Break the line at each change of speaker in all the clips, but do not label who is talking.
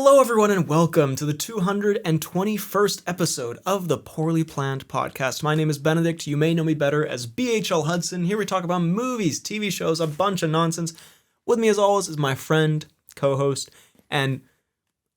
Hello, everyone, and welcome to the 221st episode of the Poorly Planned Podcast. My name is Benedict. You may know me better as BHL Hudson. Here we talk about movies, TV shows, a bunch of nonsense. With me, as always, is my friend, co-host, and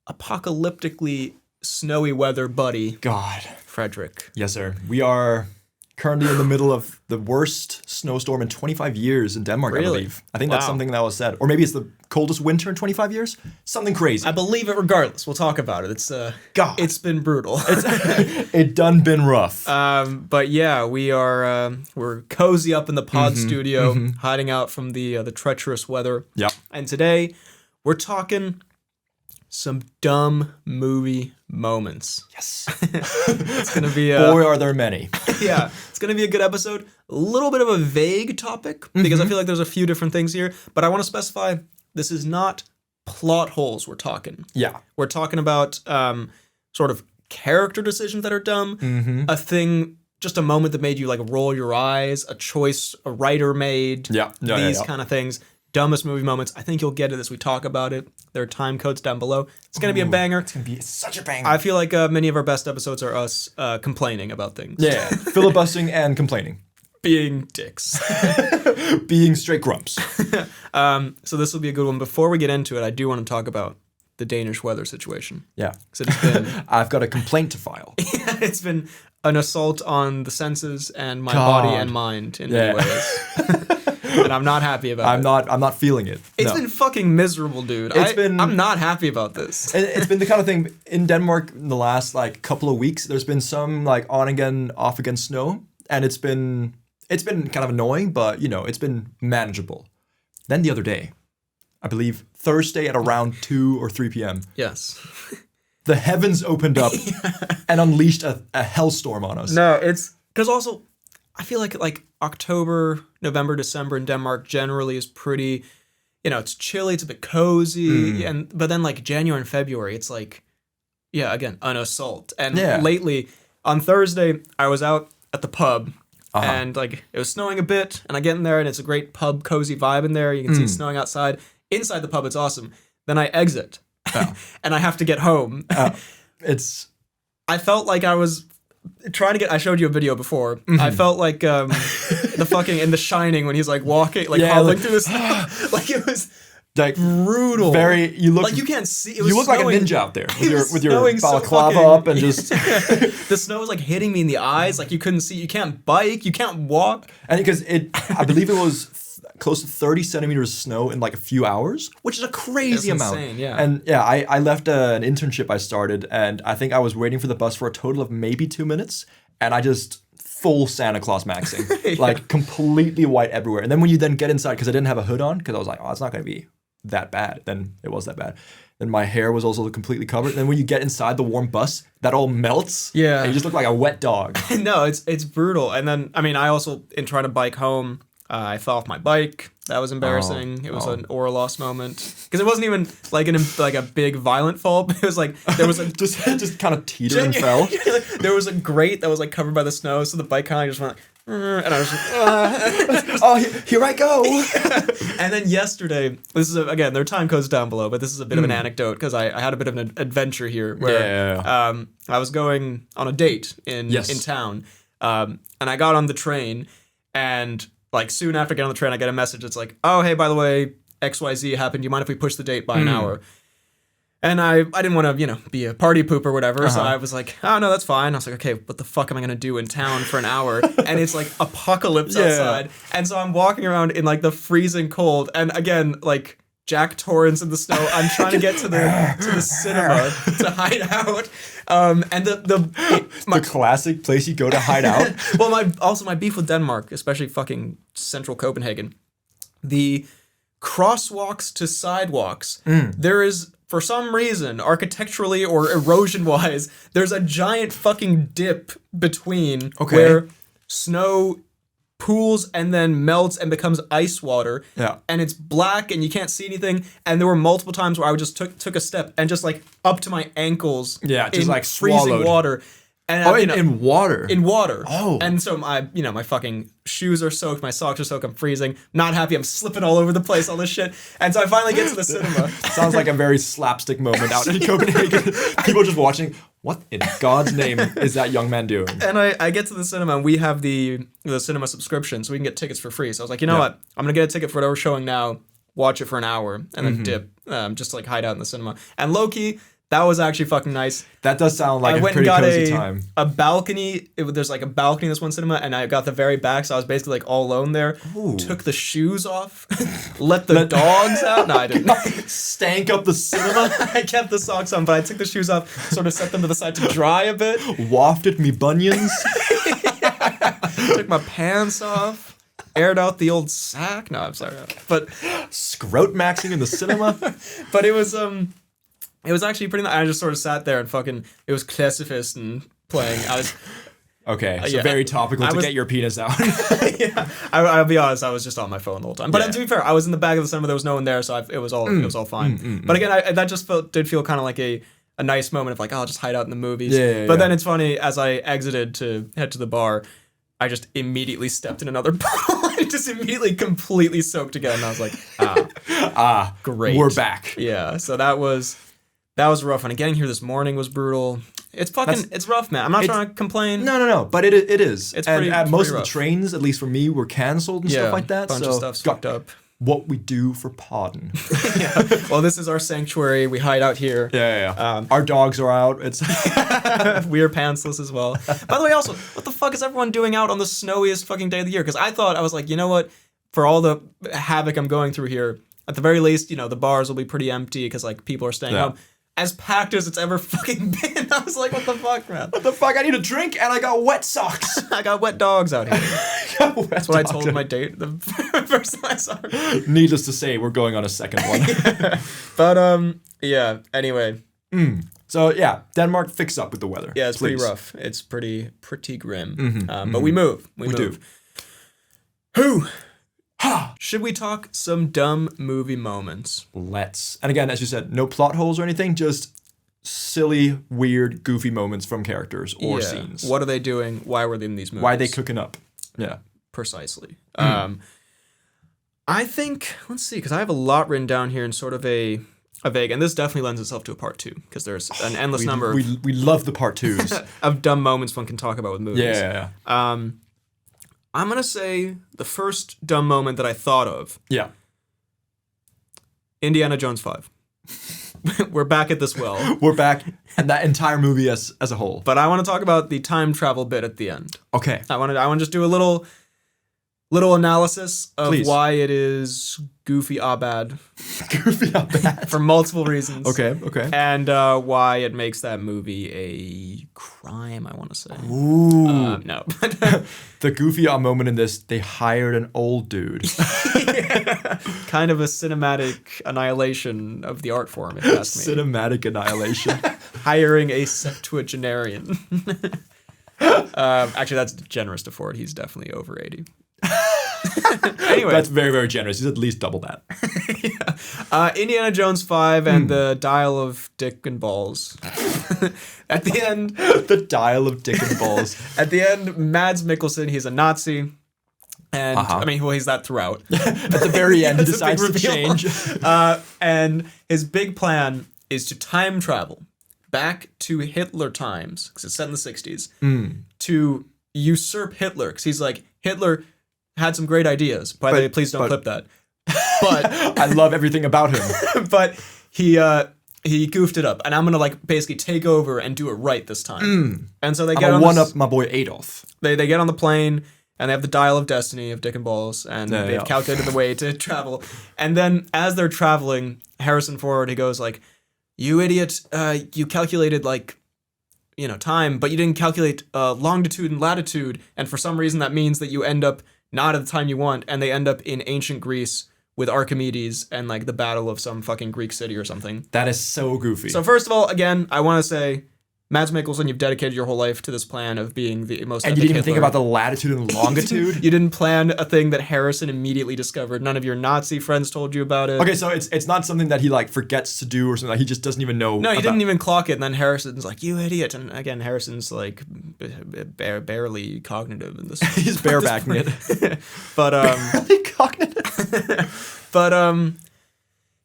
apocalyptically snowy weather buddy,
God.
Frederick.
Yes, sir. We are currently in the middle of the worst snowstorm in 25 years in Denmark,
Really?
I believe. I think that's something that was said. Or maybe it's the coldest winter in 25 years? Something crazy.
I believe it regardless. We'll talk about it.
God.
It's been brutal.
It done been rough.
But yeah, we're cozy up in the pod studio, hiding out from the treacherous weather.
Yep.
And today, we're talking some dumb movie moments.
Yes.
It's gonna be
Boy, are there many.
yeah, it's gonna be a good episode. A little bit of a vague topic because I feel like there's a few different things here, but I want to specify this is not plot holes we're talking.
Yeah.
We're talking about sort of character decisions that are dumb, a thing, just a moment that made you like roll your eyes, a choice a writer made, these kind of things. Dumbest movie moments. I think you'll get it as we talk about it. There are time codes down below. It's going to be a banger.
It's going to be such a banger.
I feel like many of our best episodes are us complaining about things.
Yeah. Filibustering and complaining.
Being dicks.
Being straight grumps.
So this will be a good one. Before we get into it, I do want to talk about the Danish weather situation.
Yeah.
So it's been...
I've got a complaint to file.
It's been an assault on the senses and my body and mind in many ways. And I'm not happy about it.
I'm not feeling it.
It's been fucking miserable, dude. I'm not happy about this.
It's been the kind of thing in Denmark in the last like couple of weeks. There's been some like on again, off again snow, and it's been kind of annoying, but you know, it's been manageable. Then the other day, I believe Thursday at around 2 or 3 p.m.
Yes.
The heavens opened up and unleashed a hellstorm on us.
No, it's because also I feel like October, November, December in Denmark generally is pretty, you know, it's chilly, it's a bit cozy, but then like January and February, it's like, yeah, again, an assault. And lately, on Thursday, I was out at the pub, and like it was snowing a bit, and I get in there, and it's a great pub, cozy vibe in there. You can see it snowing outside. Inside the pub, it's awesome. Then I exit, and I have to get home. I felt like I was trying to get. I showed you a video before. I felt like the fucking in The Shining when he's like walking, like hobbling through this, like it was like brutal.
You look
like you can't see. It was
you look
snowing.
like a ninja out there with your balaclava
so
up and just.
The snow was like hitting me in the eyes. Like you couldn't see. You can't bike. You can't walk.
And because I believe it was close to 30 centimeters of snow in like a few hours, which is a crazy amount.
Insane, yeah.
And yeah, I left an internship I started, and I think I was waiting for the bus for a total of maybe 2 minutes, and I just full Santa Claus maxing, like completely white everywhere. And then when you then get inside, because I didn't have a hood on, because I was like, oh, it's not going to be that bad. Then it was that bad. Then my hair was also completely covered. And then when you get inside the warm bus, that all melts.
Yeah.
And you just look like a wet dog.
No, it's brutal. And then, I mean, I also, in trying to bike home, I fell off my bike. That was embarrassing. It was an aura loss moment because it wasn't even like a big violent fall. But it was like there was a
just kind of teetered and fell.
There was a grate that was like covered by the snow, so the bike kind of just went. And I was just,
oh, here I go.
And then yesterday, this is again, there are time codes down below, but this is a bit of an anecdote because I had a bit of an adventure here where I was going on a date in town, and I got on the train, and like soon after getting on the train, I get a message. It's like, oh, hey, by the way, XYZ happened. Do you mind if we push the date by an hour? And I didn't want to, be a party poop or whatever. So I was like, oh, no, that's fine. I was like, okay, what the fuck am I going to do in town for an hour? And it's like apocalypse outside. And so I'm walking around in like the freezing cold. And again, like Jack Torrance in the snow. I'm trying to get to the cinema to hide out. And the
classic place you go to hide out.
Well, my beef with Denmark, especially fucking central Copenhagen, the crosswalks to sidewalks, there is, for some reason, architecturally or erosion-wise, there's a giant fucking dip between where snow pools and then melts and becomes ice water.
Yeah.
And it's black and you can't see anything. And there were multiple times where I would just took a step and just like up to my ankles
just
in
like
freezing
swallowed.
water.
And in water.
In water.
Oh.
And so my fucking shoes are soaked, my socks are soaked, I'm freezing, not happy, I'm slipping all over the place, all this shit. And so I finally get to the cinema.
Sounds like a very slapstick moment out in Copenhagen. People just watching, what in God's name is that young man doing?
And I get to the cinema, and we have the cinema subscription, so we can get tickets for free. So I was like, you know what? I'm going to get a ticket for whatever we're showing now, watch it for an hour, and then dip, just to like hide out in the cinema. And low-key, that was actually fucking nice.
That does sound like a pretty cozy time.
A balcony. There's like a balcony in this one cinema, and I got the very back, so I was basically like all alone there.
Ooh.
Took the shoes off, let the dogs out. No, I didn't.
Stank up the cinema.
I kept the socks on, but I took the shoes off, sort of set them to the side to dry a bit.
Wafted me bunions.
Took my pants off. Aired out the old sack. No, I'm sorry. But
scrote maxing in the cinema.
But it was actually pretty nice. I just sort of sat there and it was Classifist and playing.
Okay, so very topical to get your penis out.
Yeah, I'll be honest, I was just on my phone the whole time. But to be fair, I was in the back of the cinema, there was no one there, so it was all fine. But again, that just did feel kind of like a nice moment of like, I'll just hide out in the movies. But then it's funny, as I exited to head to the bar, I just immediately stepped in another pool. I just immediately completely soaked again. And I was like, great.
We're back.
Yeah, so that was rough. And getting here this morning was brutal. It's rough, man. I'm not trying to complain.
No. But it is.
It's
and
pretty
most
rough.
of the trains, at least for me, were canceled and stuff like that.
A bunch of stuff's fucked up.
What we do for pardon.
Yeah. Well, this is our sanctuary. We hide out here.
Yeah. Our dogs are out. It's
we are pantsless as well. By the way, also, what the fuck is everyone doing out on the snowiest fucking day of the year? Because I was like, you know what? For all the havoc I'm going through here, at the very least, the bars will be pretty empty because like people are staying home. As packed as it's ever fucking been. I was like, what the fuck, man?
What the fuck? I need a drink and I got wet socks.
I got wet dogs out here. That's what I told my date the first time I saw her.
Needless to say, we're going on a second one.
But, yeah, anyway.
So, yeah, Denmark, fix up with the weather.
Yeah, it's pretty rough. It's pretty grim. But we move. We move. Whew. Should we talk some dumb movie moments?
Let's. And again, as you said, no plot holes or anything, just silly, weird, goofy moments from characters or scenes.
What are they doing? Why were they in these movies?
Why are they cooking up? Yeah.
Precisely. I think, let's see, because I have a lot written down here in sort of a vague, and this definitely lends itself to a part 2, because there's an endless number
we love the part 2s.
of dumb moments one can talk about with movies.
Yeah.
I'm going to say the first dumb moment that I thought of.
Yeah.
Indiana Jones 5. We're back at this well.
We're back, and that entire movie as a whole.
But I want to talk about the time travel bit at the end.
Okay.
I want to just do a little analysis of why it is goofy bad.
Goofy bad.
For multiple reasons.
Okay.
And why it makes that movie a crime, I want to say.
Ooh.
No.
The goofy moment in this, they hired an old dude.
Yeah. Kind of a cinematic annihilation of the art form, if you ask me.
Cinematic annihilation.
Hiring a septuagenarian. Actually, that's generous to Ford. He's definitely over 80. Anyway,
that's very, very generous. He's at least double that.
Yeah. Indiana Jones 5 and the Dial of Dick and Balls. At the end,
the Dial of Dick and Balls.
At the end, Mads Mikkelsen, he's a Nazi. And I mean, well, he's that throughout.
At the very end, he decides to change.
And his big plan is to time travel back to Hitler times, because it's set in the 60s, to usurp Hitler. Because he's like, Hitler had some great ideas. By the way, please don't clip that. But
I love everything about him.
But he goofed it up, and I'm gonna basically take over and do it right this time. And so they get
up my boy Adolf.
They get on the plane, and they have the Dial of Destiny of Dick and Balls, and they've calculated the way to travel. And then as they're traveling, Harrison Ford, he goes like, "You idiot! You calculated time, but you didn't calculate longitude and latitude, and for some reason that means that you end up not at the time you want, and they end up in ancient Greece with Archimedes and the battle of some fucking Greek city or something."
That is so goofy.
So first of all, again, I want to say Mads Mikkelsen, you've dedicated your whole life to this plan of being the most.
And you didn't even think about the latitude and longitude.
You didn't plan a thing that Harrison immediately discovered. None of your Nazi friends told you about it.
Okay, so it's not something that he like forgets to do or something. Like, he just doesn't even know.
No, he didn't even clock it. And then Harrison's like, "You idiot!" And again, Harrison's like barely cognitive in this.
He's barebacking it.
But
barely cognitive.
But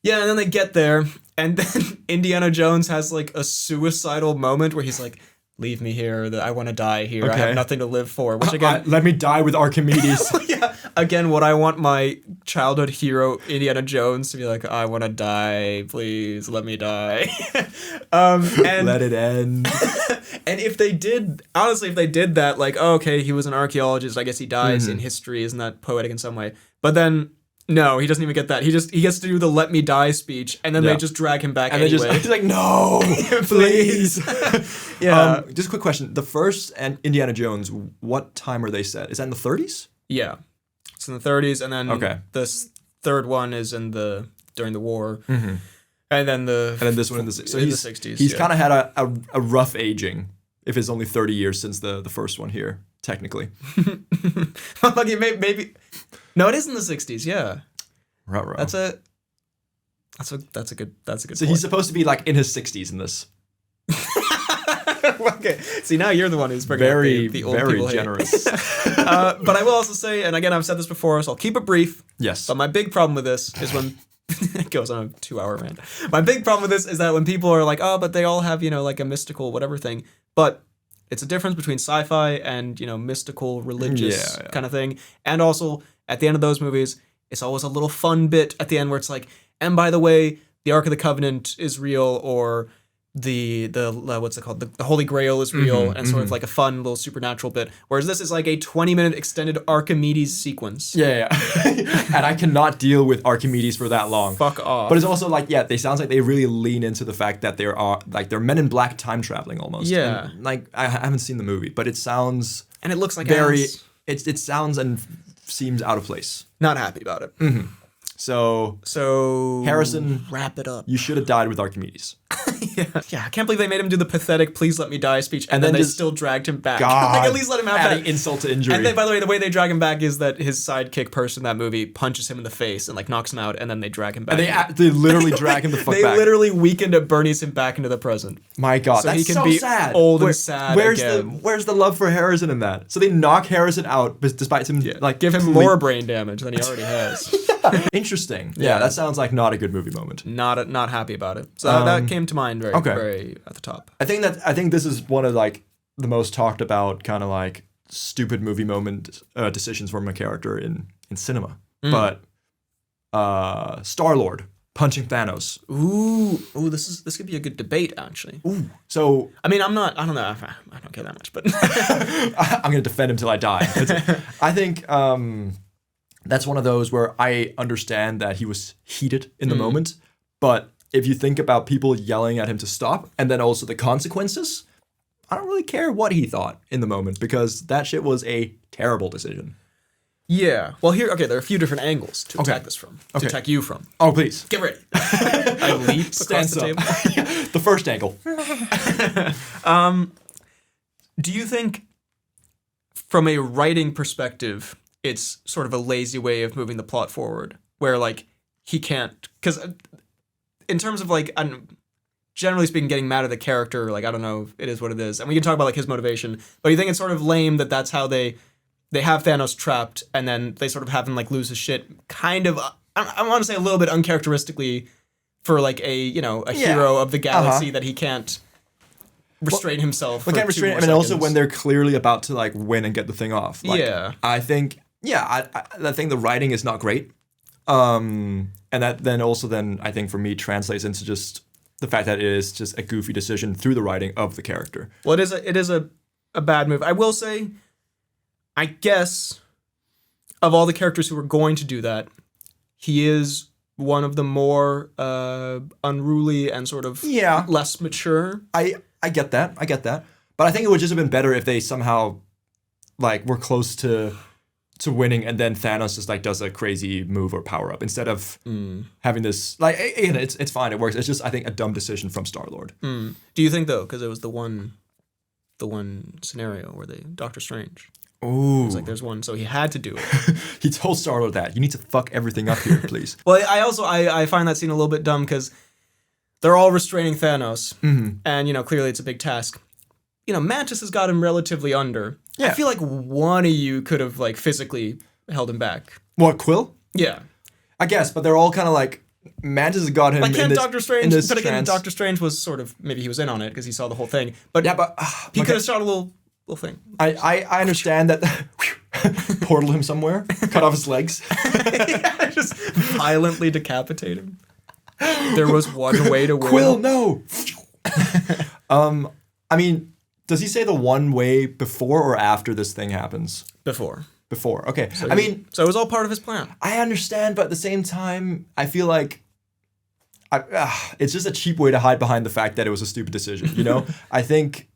yeah, and then they get there. And then Indiana Jones has like a suicidal moment where he's like, "Leave me here. I want to die here. Okay. I have nothing to live for." Which again,
let me die with Archimedes.
Yeah. Again, what I want my childhood hero Indiana Jones to be like, "I want to die. Please let me die." And
let it end.
And if they did that, like, oh, okay, he was an archaeologist. I guess he dies in history. Isn't that poetic in some way? But then. No, he doesn't even get that. He gets to do the "let me die" speech, and then they just drag him back anyway.
He's like, "No, please."
Yeah.
Just a quick question: the first and Indiana Jones, what time are they set? Is that in the 30s?
Yeah, it's in the 30s, and then this third one is during the war, and then
this one in the 60s. So he's
the 60s.
He's kind of had a rough aging. If it's only 30 years since the first one here, technically.
Okay, maybe. No, it is in the 60s. Yeah.
Right.
That's a good.
So
point.
He's supposed to be like in his 60s in this.
Okay. See, now you're the one who's bringing up the old
very
people
generous.
But I will also say, and again, I've said this before, so I'll keep it brief.
Yes.
But my big problem with this is when it goes on a 2-hour rant. My big problem with this is that when people are like, "Oh, but they all have, like a mystical whatever thing," but it's a difference between sci-fi and, mystical, religious kind of thing. And also, at the end of those movies, it's always a little fun bit at the end where it's like, and by the way, the Ark of the Covenant is real, or the what's it called? The Holy Grail is real, and sort of like a fun little supernatural bit. Whereas this is like a 20-minute extended Archimedes sequence.
Yeah. And I cannot deal with Archimedes for that long.
Fuck off.
But it's also like, they sounds like they really lean into the fact that they're Men in Black time traveling almost.
Yeah.
And, like, I haven't seen the movie, but it sounds
and it looks like
very.
ass.
It sounds and seems out of place.
Not happy about it.
So Harrison,
wrap it up.
You should have died with Archimedes.
Yeah, I can't believe they made him do the pathetic "please let me die" speech, and then they still dragged him back.
God,
like, at least let him have
adding
that
insult to injury.
And then, by the way, the way they drag him back is that his sidekick person in that movie punches him in the face and like knocks him out, and then they drag him back.
And they literally drag him the fuck
back. They literally weakened at Bernie's him back into the present.
My God,
so
that's
he can
so
be
sad.
Old and sad.
Where's the love for Harrison in that? So they knock Harrison out, despite him
give him more brain damage than he already has.
Interesting. Yeah, that sounds like not a good movie moment.
Not happy about it. So that came to mind very at the top.
I think this is one of like the most talked about kind of like stupid movie moment decisions from a character in cinema. But Star-Lord punching Thanos.
Ooh, this could be a good debate actually.
Ooh. So
I mean, I don't know. I don't care that much, but
I'm gonna defend him till I die. I think that's one of those where I understand that he was heated in the moment, but if you think about people yelling at him to stop, and then also the consequences, I don't really care what he thought in the moment, because that shit was a terrible decision.
Yeah. Well, there are a few different angles to attack this from. To attack you from.
Oh, please.
Get ready. I leap across the table.
The first angle.
Do you think, from a writing perspective, it's sort of a lazy way of moving the plot forward, where like he can't, because in terms of like, generally speaking, getting mad at the character, like I don't know, it is what it is, and we can talk about like his motivation, but you think it's sort of lame that that's how they have Thanos trapped, and then they sort of have him like lose his shit, kind of, I want to say a little bit uncharacteristically for like a hero of the galaxy that he can't restrain himself.
Can't restrain him, and also when they're clearly about to like win and get the thing off. Like, I think the writing is not great, and that then I think for me translates into just the fact that it is just a goofy decision through the writing of the character.
Well, it is a bad move. I will say, I guess, of all the characters who were going to do that, he is one of the more unruly and sort of less mature.
I get that. But I think it would just have been better if they somehow like were close to to winning, and then Thanos just like does a crazy move or power up instead of having this. Like, again, it's fine, it works. It's just, I think, a dumb decision from Star-Lord.
Do you think though, because it was the one scenario where Doctor Strange.
Ooh.
It's like there's one, so he had to do it.
He told Star-Lord that you need to fuck everything up here, please.
Well, I find that scene a little bit dumb because they're all restraining Thanos, and clearly it's a big task. Mantis has got him relatively under. Yeah. I feel like one of you could have like physically held him back.
What, Quill?
Yeah,
I guess, but they're all kind of like Mantis has got him.
Like, can't Doctor Strange? But again,
trance.
Doctor Strange was sort of, maybe he was in on it because he saw the whole thing. But
yeah, but
he could have shot a little thing.
I understand that. Portal him somewhere, cut off his legs.
Yeah, just violently decapitate him. There was one way to win.
Quill, no. I mean, does he say the one way before or after this thing happens?
Before.
Okay.
So it was all part of his plan.
I understand, but at the same time, I feel like it's just a cheap way to hide behind the fact that it was a stupid decision. I think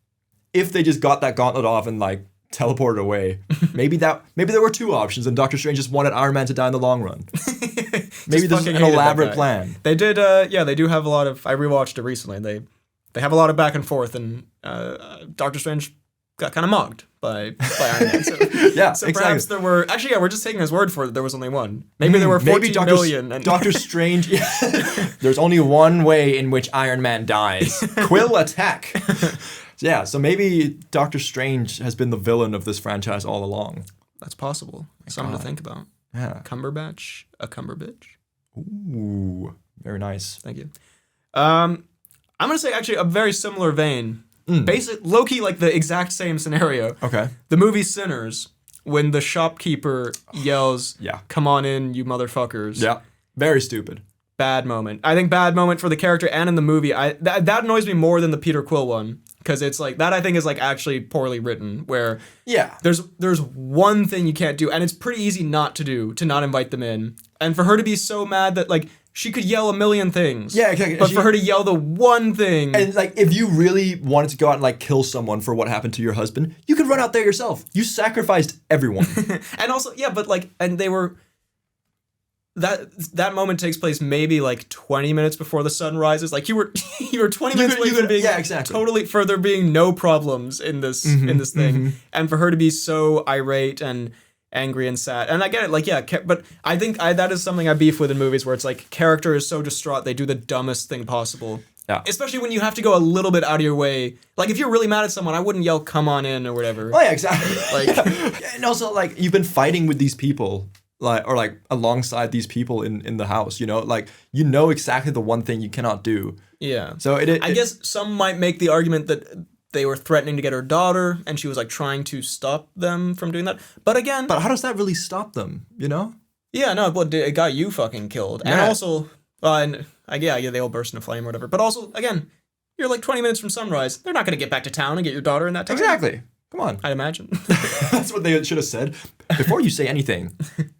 if they just got that gauntlet off and like teleported away, maybe there were two options, and Doctor Strange just wanted Iron Man to die in the long run. Maybe this is an elaborate plan.
They did. They do have a lot of. I rewatched it recently. They have a lot of back and forth, and Doctor Strange got kind of mugged by Iron Man. So,
yeah,
so
exactly.
Perhaps there were we're just taking his word for it. There was only one. Maybe there were 14 million. And
Doctor Strange. There's only one way in which Iron Man dies. Quill attack. Yeah, so maybe Doctor Strange has been the villain of this franchise all along.
That's possible. Something to think about.
Yeah.
Cumberbatch, a Cumberbitch.
Ooh, very nice.
Thank you. I'm gonna say actually a very similar vein. Low-key, like the exact same scenario.
Okay.
The movie Sinners, when the shopkeeper yells, "Come on in, you motherfuckers."
Yeah. Very stupid.
Bad moment. I think bad moment for the character and in the movie. That annoys me more than the Peter Quill one. Because it's like, that I think is like actually poorly written, where there's one thing you can't do, and it's pretty easy not to do, to not invite them in. And for her to be so mad that like, she could yell a million things.
Yeah, exactly.
But for her to yell the one thing.
And like, if you really wanted to go out and like kill someone for what happened to your husband, you could run out there yourself. You sacrificed everyone.
And also, but like, and they were, that moment takes place maybe like 20 minutes before the sun rises. Like you were 20 minutes away from being totally, for there being no problems in this thing, and for her to be so irate and angry and sad. And I get it, like but I think that is something I beef with in movies, where it's like character is so distraught they do the dumbest thing possible. Yeah. Especially when you have to go a little bit out of your way. Like if you're really mad at someone, I wouldn't yell "come on in" or whatever.
Oh yeah, exactly. Like and also like you've been fighting with these people. Like alongside these people in the house, like exactly the one thing you cannot do. Yeah. So I
guess some might make the argument that they were threatening to get her daughter, and she was like trying to stop them from doing that. But again,
how does that really stop them?
Yeah, no, but it got you fucking killed, and also, they all burst into flame or whatever. But also, again, you're like 20 minutes from sunrise. They're not gonna get back to town and get your daughter in that time.
Exactly. Come on.
I'd imagine.
That's what they should have said. Before you say anything,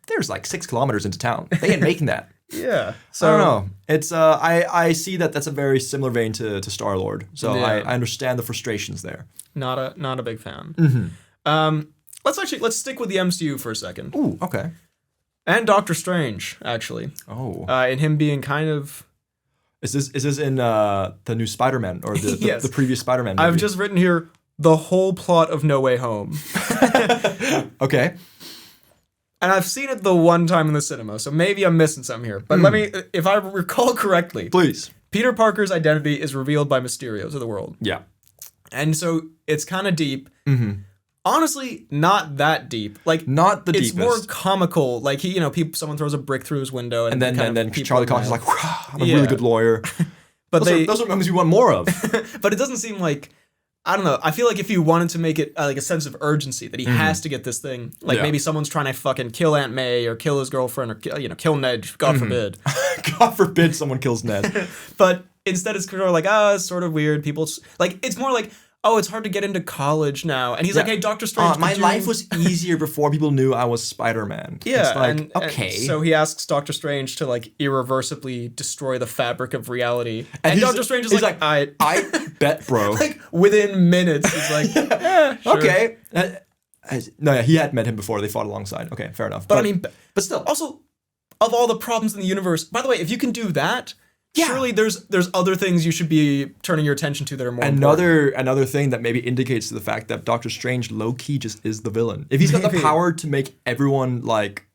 there's like 6 kilometers into town. They ain't making that.
Yeah.
So I don't know. It's I see that's a very similar vein to Star-Lord. So I understand the frustrations there.
Not a big fan. Let's stick with the MCU for a second.
Ooh, okay.
And Doctor Strange, actually.
Oh.
And him being kind of.
Is this in the new Spider-Man or the previous Spider-Man movie?
I've just written here the whole plot of No Way Home.
Okay.
And I've seen it the one time in the cinema, so maybe I'm missing something here. But let me, if I recall correctly,
please.
Peter Parker's identity is revealed by Mysterio to the world.
Yeah.
And so it's kind of deep. Mm-hmm. Honestly, not that deep. Like
not the deepest.
It's more comical. Like someone throws a brick through his window, and then
Charlie Cox is like, I'm a really good lawyer.
But
those are movies we want more of.
But it doesn't seem like. I don't know. I feel like if you wanted to make it like a sense of urgency that he has to get this thing, like maybe someone's trying to fucking kill Aunt May or kill his girlfriend or kill Ned, God forbid.
God forbid someone kills Ned.
But instead it's sort of like, it's sort of weird. People like it's more like, it's hard to get into college now. And he's like, hey, Doctor Strange.
My life was easier before people knew I was Spider-Man.
Yeah.
It's like, okay.
And so he asks Doctor Strange to like irreversibly destroy the fabric of reality. And Doctor Strange is like,
I bet, bro.
Like within minutes, he's like, sure.
Okay. No, yeah, he had met him before. They fought alongside. Okay, fair enough.
But I mean,
but still,
also, of all the problems in the universe, by the way, if you can do that, surely there's other things you should be turning your attention to that are more important.
Another thing that maybe indicates to the fact that Doctor Strange low-key just is the villain. If he's got the power to make everyone like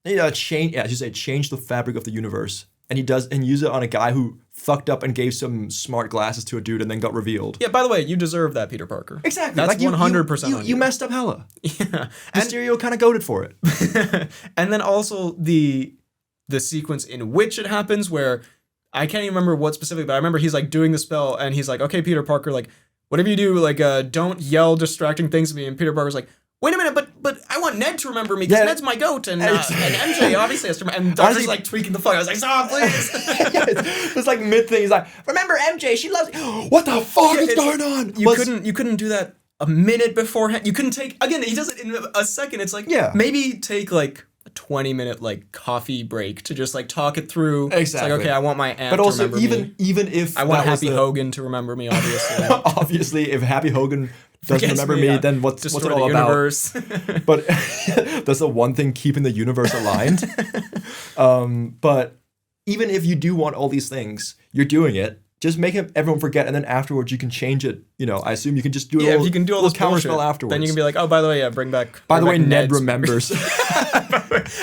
change the fabric of the universe, and he does and use it on a guy who fucked up and gave some smart glasses to a dude and then got revealed.
Yeah, by the way, you deserve that, Peter Parker.
Exactly.
That's like 100%
you messed up hella.
Yeah.
Mysterio kind of goated for it.
And then also the sequence in which it happens where I can't even remember what specifically, but I remember he's like doing the spell and he's like, okay, Peter Parker, like, whatever you do, like, don't yell distracting things at me. And Peter Parker's like, wait a minute, but I want Ned to remember me because Ned's my goat, and MJ obviously has to remember. And Doctor's like tweaking the fuck. I was like, stop, please.
It's like mid thing. He's like, remember MJ? She loves you. What the fuck is going on?
You couldn't do that a minute beforehand. You couldn't take again. He does it in a second. It's like maybe take like a 20-minute like coffee break to just like talk it through.
Exactly.
It's like, okay, I want my aunt
but also,
to remember me.
even if
I want Happy Hogan to remember me, obviously.
Obviously, if Happy Hogan doesn't remember me, then what's it all about? But that's the one thing keeping the universe aligned. But even if you do want all these things, you're doing it. Just make everyone forget, and then afterwards you can change it. You know, I assume you can just do
if you can do all this
counterspell afterwards.
Then you can be like, oh, by the way, bring back.
By the way, Ned remembers.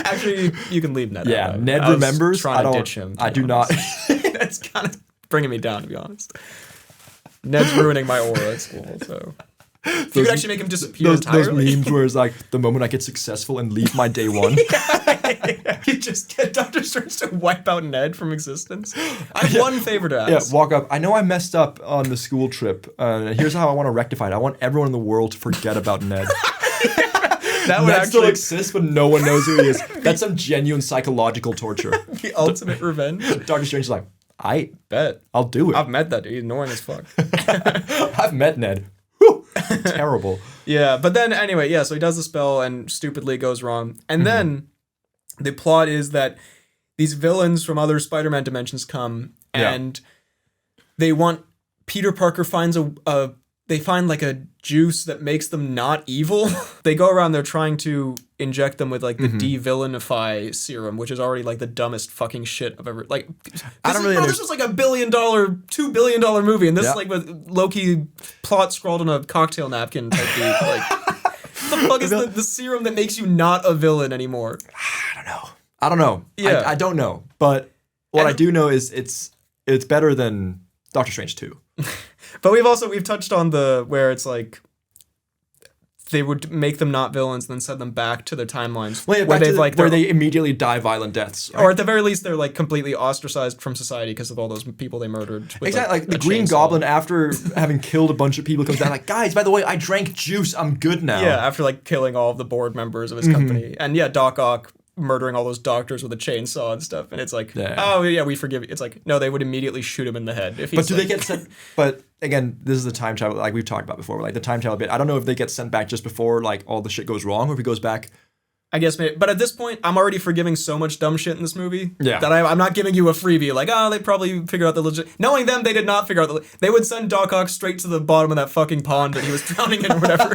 Actually, you can leave Ned.
Yeah, Ned remembers.
Trying to ditch him.
I do not.
That's kind of bringing me down, to be honest. Ned's ruining my aura at school, so. If you could actually make him disappear entirely.
Those memes where it's like, the moment I get successful and leave my day one.
You just get Doctor Strange to wipe out Ned from existence. I have one favor to ask.
Yeah, walk up. I know I messed up on the school trip. Here's how I want to rectify it. I want everyone in the world to forget about Ned.
That would
Ned still exists, but no one knows who he is. That's some genuine psychological torture.
The ultimate revenge.
Doctor Strange is like, I
bet.
I'll do it.
I've met that dude. He's annoying as fuck.
I've met Ned. Terrible.
Yeah, but then anyway, so he does the spell and stupidly goes wrong. And then the plot is that these villains from other Spider-Man dimensions come and they want Peter Parker finds they find like a juice that makes them not evil. They go around, they're trying to inject them with like the de-villainify serum, which is already like the dumbest fucking shit I've ever like. This was like $1 billion, $2 billion movie, and this is like with Loki plot scrawled on a cocktail napkin type beat. Like, what the fuck is the serum that makes you not a villain anymore?
I don't know.
Yeah.
I don't know. But what I do know is it's better than Doctor Strange 2.
But we've touched on where it's like they would make them not villains and then send them back to their timelines
where they immediately die violent deaths, right?
Or at the very least they're like completely ostracized from society because of all those people they murdered.
Exactly, like the Green Goblin, after having killed a bunch of people, comes down like, guys, by the way, I drank juice, I'm good now.
Yeah, after like killing all of the board members of his company, and Doc Ock murdering all those doctors with a chainsaw and stuff, and it's like, we forgive you. It's like, no, they would immediately shoot him in the head if he's.
But do they get sent? But again, this is the time travel, like we've talked about before, like the time travel bit. I don't know if they get sent back just before like all the shit goes wrong, or if he goes back.
I guess maybe, but at this point, I'm already forgiving so much dumb shit in this movie that I'm not giving you a freebie. Like, they probably figured out the legit. Knowing them, they did not figure out they would send Doc Ock straight to the bottom of that fucking pond that he was drowning in or whatever.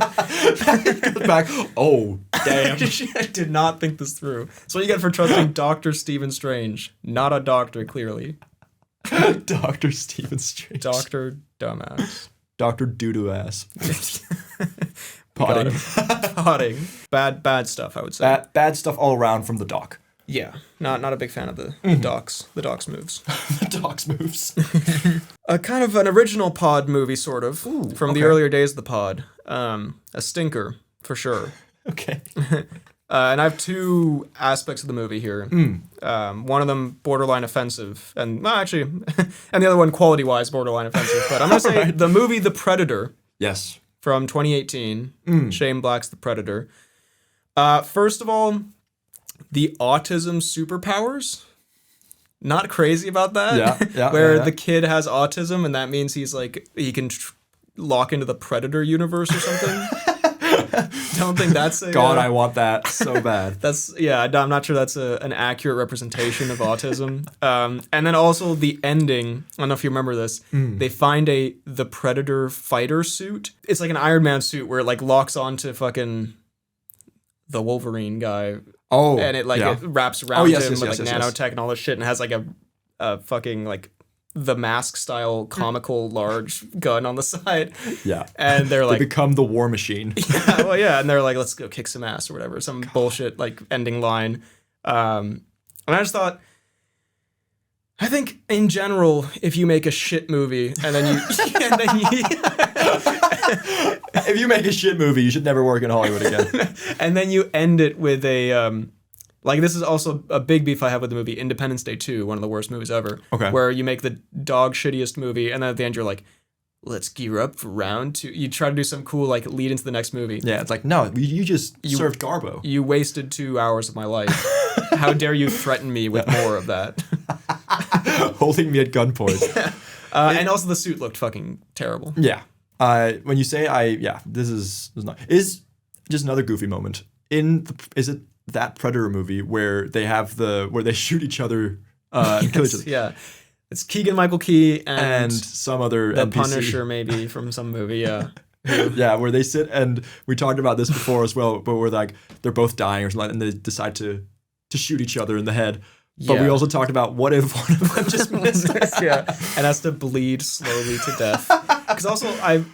Back. Oh, damn.
I did not think this through. That's what you get for trusting Dr. Stephen Strange. Not a doctor, clearly.
Dr. Stephen Strange.
Dr. Dumbass.
Dr. Doo-doo ass.
Potting. Bad stuff, I would say.
Bad stuff all around from the Doc.
Yeah, not a big fan of the Doc's moves.
The Doc's moves.
A kind of an original pod movie, sort of, from the earlier days of the pod. A stinker, for sure.
Okay.
And I have two aspects of the movie here. One of them borderline offensive, and actually, and the other one quality-wise borderline offensive. But I'm gonna say the movie The Predator.
Yes.
From 2018, Shane Black's The Predator. First of all, the autism superpowers. Not crazy about that. Where the kid has autism, and that means he's like he can lock into the Predator universe or something. Don't think that's a...
God, I want that so bad.
I'm not sure that's an accurate representation of autism. And then also the ending, I don't know if you remember this, they find the Predator fighter suit. It's like an Iron Man suit where it like locks onto fucking the Wolverine guy.
Oh,
and it wraps around him with nanotech and all this shit, and has like a fucking like the Mask style comical large gun on the side.
Yeah,
and they're like
they become the War Machine.
Yeah, well, yeah, and they're like, let's go kick some ass or whatever, some bullshit like ending line. And I just thought, I think in general, if you make a shit movie and then you
if you make a shit movie, you should never work in Hollywood again.
And then you end it with a like, this is also a big beef I have with the movie Independence Day 2, one of the worst movies ever.
Okay.
Where you make the dog shittiest movie, and then at the end you're like, let's gear up for round 2. You try to do some cool like lead into the next movie.
Yeah, it's like, no, you just served Garbo.
You wasted 2 hours of my life. How dare you threaten me with more of that?
Holding me at gunpoint.
And also the suit looked fucking terrible.
Yeah. When you say this is not is just another goofy moment. Is it that Predator movie where they have where they shoot each other and kill each other?
Yeah. It's Keegan-Michael Key and
some other
the
NPC.
Punisher maybe from some movie, yeah.
Yeah, where they sit, and we talked about this before as well, but where like they're both dying or something, and they decide to shoot each other in the head. But we also talked about what if one of them just misses?
Yeah, and has to bleed slowly to death. Because also I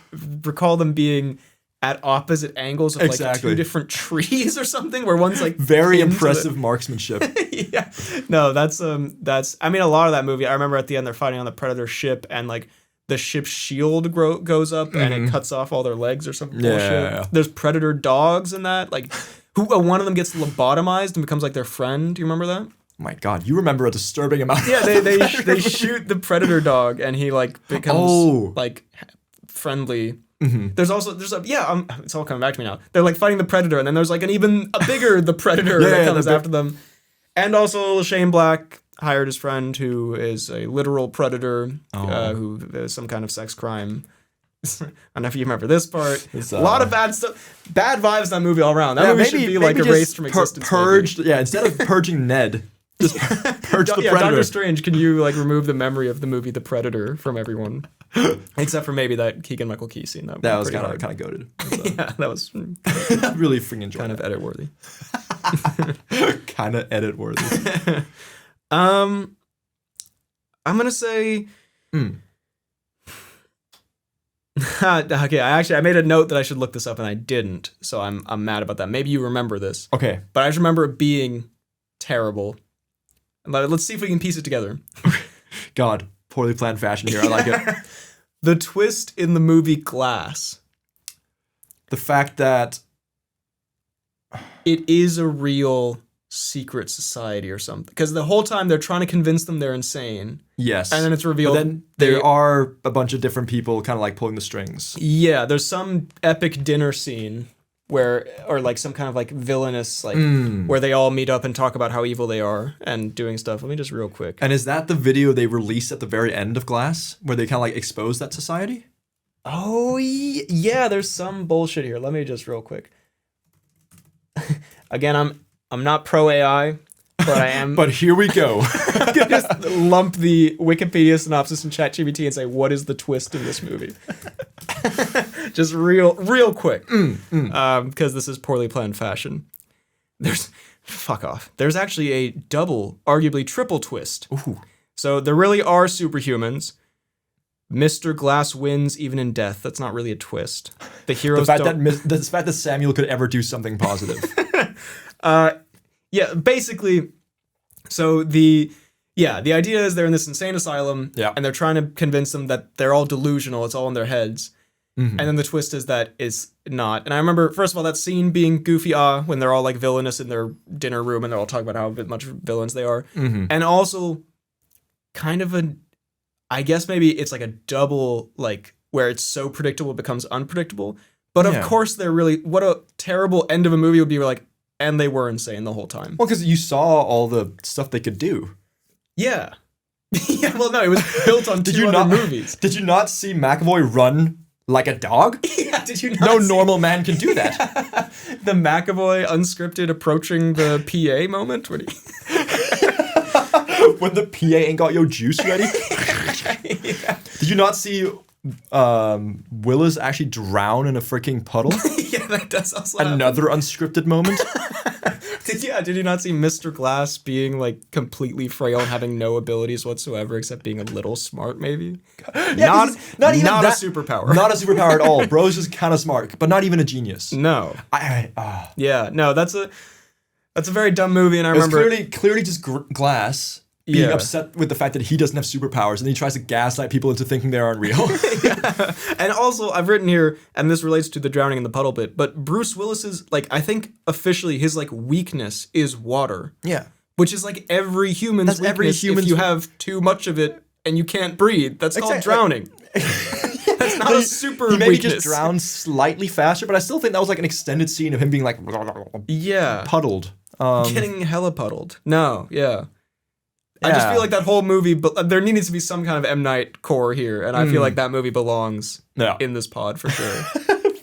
recall them being at opposite angles of like 2 different trees or something, where one's like
very impressive marksmanship.
Yeah, no, that's I mean, a lot of that movie. I remember at the end they're fighting on the Predator ship, and like the ship's shield goes up and it cuts off all their legs or something bullshit. Yeah. There's Predator dogs in that, like one of them gets lobotomized and becomes like their friend. Do you remember that?
My God, you remember a disturbing amount.
Yeah, they shoot the Predator dog and he like becomes like friendly. Mm-hmm. It's all coming back to me now. They're like fighting the Predator, and then there's like an even bigger the Predator that comes after them. And also Shane Black hired his friend who is a literal predator, who is some kind of sex crime. I don't know if you remember this part. A lot of bad stuff, bad vibes in that movie all around. That movie should be like erased from existence.
Purged, instead of purging Ned, just purge the Predator.
Doctor Strange, can you like remove the memory of the movie The Predator from everyone? Except for maybe that Keegan-Michael Key scene. That
was kind of goated.
Yeah, that was
really freaking enjoyable.
Kind of edit worthy.
Kind of edit worthy.
I'm gonna say. Okay, I made a note that I should look this up and I didn't, so I'm mad about that. Maybe you remember this.
Okay,
but I just remember it being terrible. Let's see if we can piece it together.
God, poorly planned fashion here. I like it.
The twist in the movie Glass.
The fact that
it is a real secret society or something. Because the whole time they're trying to convince them they're insane.
Yes.
And then it's revealed.
But then there are a bunch of different people kind of like pulling the strings.
Yeah, there's some epic dinner scene or like some kind of like villainous, like where they all meet up and talk about how evil they are and doing stuff. Let me just real quick.
And is that the video they released at the very end of Glass where they kind of like expose that society?
Oh, yeah, there's some bullshit here. Let me just real quick. Again, I'm not pro AI, but I am.
But here we go.
I'm gonna just lump the Wikipedia synopsis and ChatGPT and say, what is the twist in this movie? Just real quick. Because this is poorly planned fashion. Fuck off. There's actually a double, arguably triple twist.
Ooh.
So there really are superhumans. Mr. Glass wins even in death. That's not really a twist. The heroes
the fact that Samuel could ever do something positive.
Yeah, basically, so the idea is they're in this insane asylum, and they're trying to convince them that they're all delusional, it's all in their heads. Mm-hmm. And then the twist is that it's not. And I remember, first of all, that scene being goofy when they're all like villainous in their dinner room and they're all talking about how much villains they are. Mm-hmm. And also kind of I guess maybe it's like a double, like where it's so predictable it becomes unpredictable. But of course they're really, what a terrible end of a movie would be like, and they were insane the whole time.
Well, because you saw all the stuff they could do.
Yeah. Yeah, well, no, it was built on two other movies.
Did you not see McAvoy run like a dog?
Yeah, did you not
No normal man can do that.
The McAvoy unscripted approaching the PA moment? When
the PA ain't got your juice ready?
Yeah.
Did you not see Willis actually drown in a freaking puddle?
Yeah, that does also happen.
Another unscripted moment.
Did you not see Mr. Glass being like completely frail and having no abilities whatsoever except being a little smart, maybe?
Yeah, not even
a superpower.
Not a superpower at all. Bro's just kind of smart, but not even a genius.
No. Yeah, no, that's a very dumb movie, and I remember
clearly just Glass being upset with the fact that he doesn't have superpowers, and he tries to gaslight people into thinking they aren't real.
Yeah. And also, I've written here, and this relates to the drowning in the puddle bit, but Bruce Willis's, like, I think officially his, like, weakness is water.
Yeah.
Which is, like, every human's weakness if you have too much of it and you can't breathe. That's called drowning. That's not a super
he maybe
weakness.
just drowned slightly faster, but I still think that was, like, an extended scene of him being, like, puddled.
Getting hella puddled. No, yeah. I just feel like that whole movie, but there needs to be some kind of M. Night core here, and I feel like that movie belongs in this pod for sure.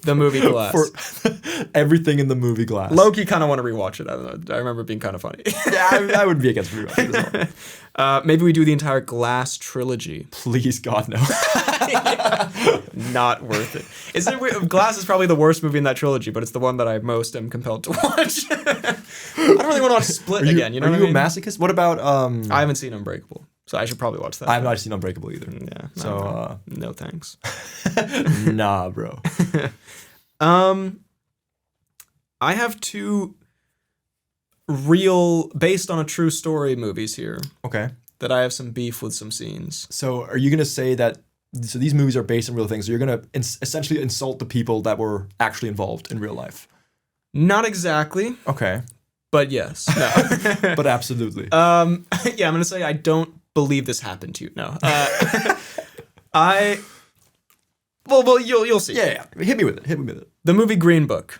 The movie Glass.
For everything in the movie Glass.
Low-key kind of want to rewatch it. I remember it being kind of funny.
Yeah, I would be against rewatching it as
well. Maybe we do the entire Glass trilogy.
Please, God, no.
Not worth it. Isn't it weird? Glass is probably the worst movie in that trilogy, but it's the one that I most am compelled to watch. I don't really want to watch Split again. You know
are
what
you
I mean?
A masochist? What about
I haven't seen Unbreakable, so I should probably watch that.
I have not seen Unbreakable either.
Yeah.
So
no thanks.
Nah, bro.
I have two real, based on a true story movies here.
Okay.
That I have some beef with some scenes.
So are you gonna say that? So these movies are based on real things. So you're gonna essentially insult the people that were actually involved in real life.
Not exactly.
Okay.
But yes. No.
But absolutely.
Yeah, I'm gonna say I don't believe this happened to you. No. Well, you'll see.
Yeah. Hit me with it. The
movie Green Book.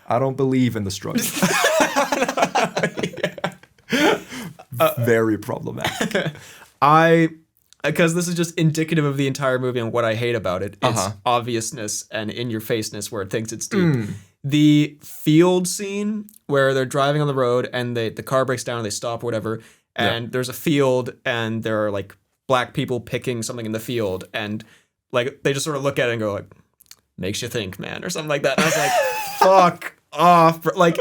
I don't believe in the struggle. Very problematic.
Because this is just indicative of the entire movie and what I hate about it. It's obviousness and in-your-faceness where it thinks it's deep. The field scene where they're driving on the road and the car breaks down and they stop or whatever, and there's a field and there are like black people picking something in the field, and like they just sort of look at it and go like, makes you think, man, or something like that. And I was like, fuck off. Like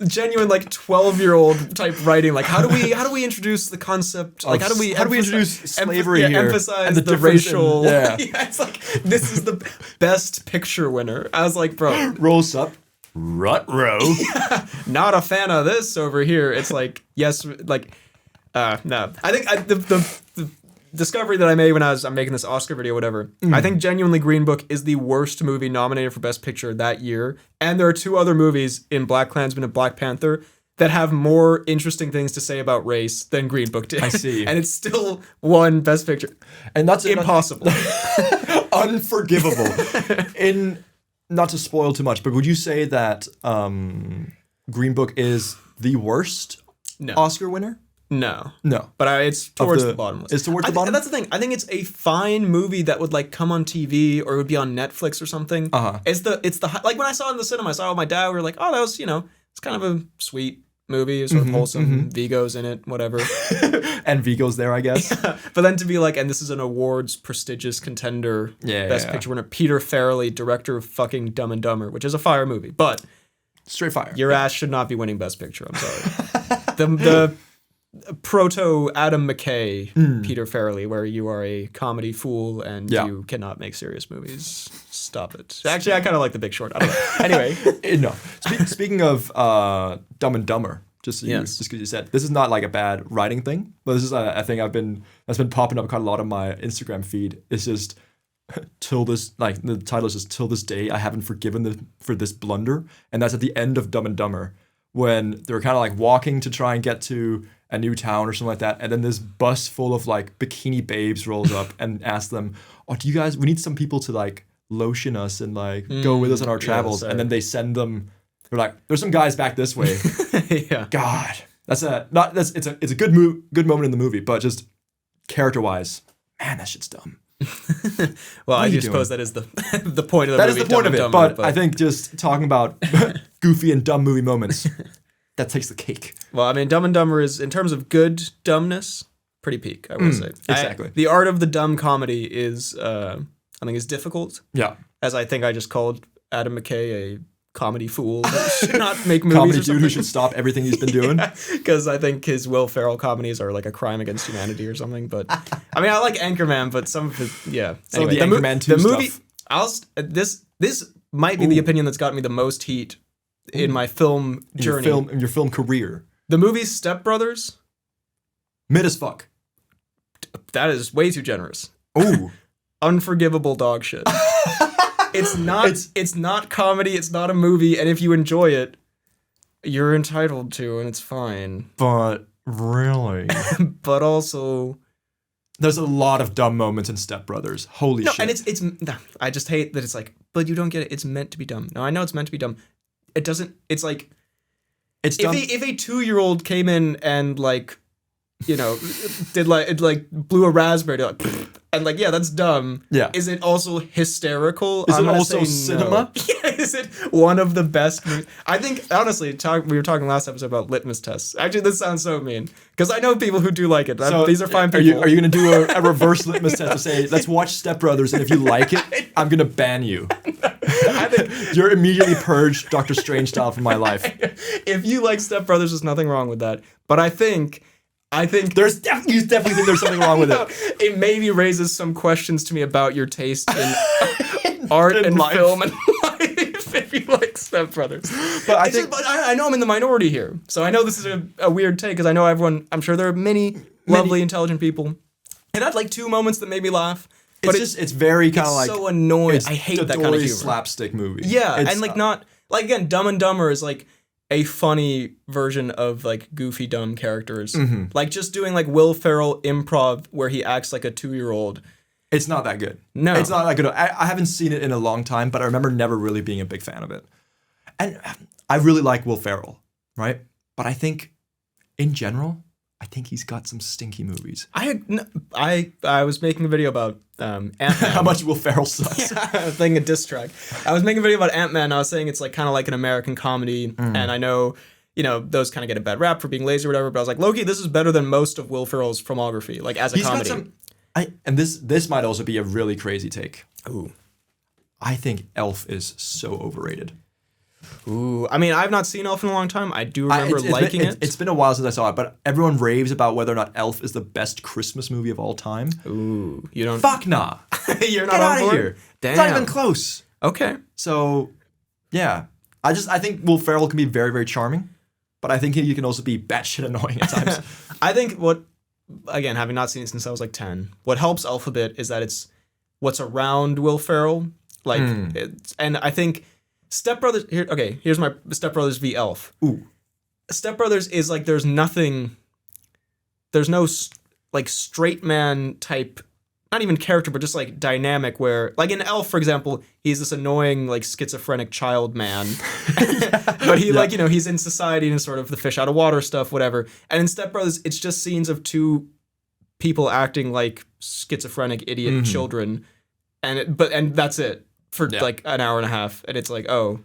genuine like 12-year-old type writing. Like how do we introduce the concept? Like how do we
introduce slavery here?
Emphasize and the racial. Yeah, it's like this is the best picture winner. I was like, bro,
rolls up. Rut-row.
Not a fan of this over here. It's like, yes, like, no. I think the discovery that I made when I'm making this Oscar video, whatever, I think genuinely Green Book is the worst movie nominated for Best Picture that year. And there are two other movies in BlacKkKlansman and Black Panther that have more interesting things to say about race than Green Book did.
I see.
And it's still won Best Picture.
And that's
impossible.
Unforgivable. Not to spoil too much, but would you say that Green Book is the worst Oscar winner?
No.
But
it's towards the bottom list.
It's towards the bottom?
That's the thing. I think it's a fine movie that would like come on TV or it would be on Netflix or something. It's the like when I saw it in the cinema, I saw it with my dad. We were like, oh, that was, it's kind of a sweet movie. It's sort of wholesome. Vigo's in it, whatever.
And Vigo's there, I guess.
Yeah. But then to be like, and this is an awards prestigious contender, Best Picture winner, Peter Farrelly, director of fucking Dumb and Dumber, which is a fire movie, but
straight fire.
Your ass should not be winning Best Picture. I'm sorry. the proto Adam McKay, Peter Farrelly, where you are a comedy fool and you cannot make serious movies. Stop it. Actually, I kind of like The Big Short. I don't know. Anyway,
no. Speaking of Dumb and Dumber, just because you said this is not like a bad writing thing, but this is a thing that's been popping up quite a lot on my Instagram feed. It's just till this, like the title is just till this day I haven't forgiven for this blunder, and that's at the end of Dumb and Dumber when they're kind of like walking to try and get to a new town or something like that, and then this bus full of like bikini babes rolls up and asks them, "Oh, we need some people to like lotion us and like go with us on our travels," and then they send them. They're like, "There's some guys back this way."
Yeah.
God, it's a good moment in the movie, but just character wise, man, that shit's dumb.
Well, I do suppose that is the the point of the movie.
That is the point of it, but I think just talking about goofy and dumb movie moments, that takes the cake.
Well, I mean, Dumb and Dumber is, in terms of good dumbness, pretty peak, I will say.
Exactly.
The art of the dumb comedy is I think is difficult.
Yeah.
As I think I just called Adam McKay a comedy fool who should not make movies.
Comedy dude who should stop everything he's been doing.
Because I think his Will Ferrell comedies are like a crime against humanity or something. But I mean, I like Anchorman, but some of his, yeah.
Some of the Anchorman 2
movie,
stuff.
This might be the opinion that's gotten me the most heat in my film journey.
In your film career.
The movie Step Brothers.
Mid as fuck.
That is way too generous.
Ooh.
Unforgivable dog shit. It's not comedy, it's not a movie, and if you enjoy it, you're entitled to, and it's fine.
But really?
But also,
there's a lot of dumb moments in Step Brothers. Holy shit.
And it's I just hate that it's like, but you don't get it. It's meant to be dumb. No, I know it's meant to be dumb. It doesn't. It's like,
it's dumb.
If a 2-year-old came in and like, you know, did like it like blew a raspberry like, and like, yeah, that's dumb.
Yeah.
Is it also hysterical?
Is it also cinema?
No. Yeah, is it one of the best movies? I think, honestly, we were talking last episode about litmus tests. Actually, this sounds so mean. Because I know people who do like it. So these are fine people.
Are you going to do a reverse litmus test to say, let's watch Step Brothers, and if you like it, I'm going to ban you? I think you're immediately purged Doctor Strange style from my life.
If you like Step Brothers, there's nothing wrong with that. But I think
you definitely think there's something wrong with it.
It maybe raises some questions to me about your taste in art and life. Film and life if you like Step Brothers. But I know I'm in the minority here. So I know this is a weird take because I know I'm sure there are many lovely, intelligent people. It had like 2 moments that made me laugh. But
it's very kind of like
so annoying. I hate that kind of humor.
Slapstick movie.
Yeah, and like not like again, Dumb and Dumber is like a funny version of like goofy dumb characters. Mm-hmm. Like just doing like Will Ferrell improv where he acts like a 2-year-old.
It's not that good.
No.
It's not that good. I haven't seen it in a long time, but I remember never really being a big fan of it. And I really like Will Ferrell, right? But I think in general, I think he's got some stinky movies.
I was making a video about Ant-Man.
How much Will Ferrell sucks.
Yeah, playing a diss track. I was making a video about Ant-Man. I was saying it's like kind of like an American comedy, and I know, you know, those kind of get a bad rap for being lazy or whatever. But I was like, low-key, this is better than most of Will Ferrell's filmography, like as a comedy.
And this might also be a really crazy take.
Ooh,
I think Elf is so overrated.
Ooh, I mean, I've not seen Elf in a long time. I do remember liking it.
It's been a while since I saw it, but everyone raves about whether or not Elf is the best Christmas movie of all time.
Ooh, you don't.
Fuck nah.
You're not
Get
on
out of
board?
here.
Damn.
It's not even close.
Okay.
So, yeah, I think Will Ferrell can be very, very charming, but I think he can also be batshit annoying at times.
I think again, having not seen it since I was like 10, what helps Elf a bit is that it's what's around Will Ferrell, like, and I think. Step Brothers. Here's my Step Brothers v Elf.
Ooh.
Step Brothers is like there's no like straight man type, not even character, but just like dynamic where, like in Elf, for example, he's this annoying like schizophrenic child man, but he like, you know, he's in society and sort of the fish out of water stuff, whatever. And in Step Brothers, it's just scenes of 2 people acting like schizophrenic idiot children, and that's it. For like an hour and a half, and it's like, what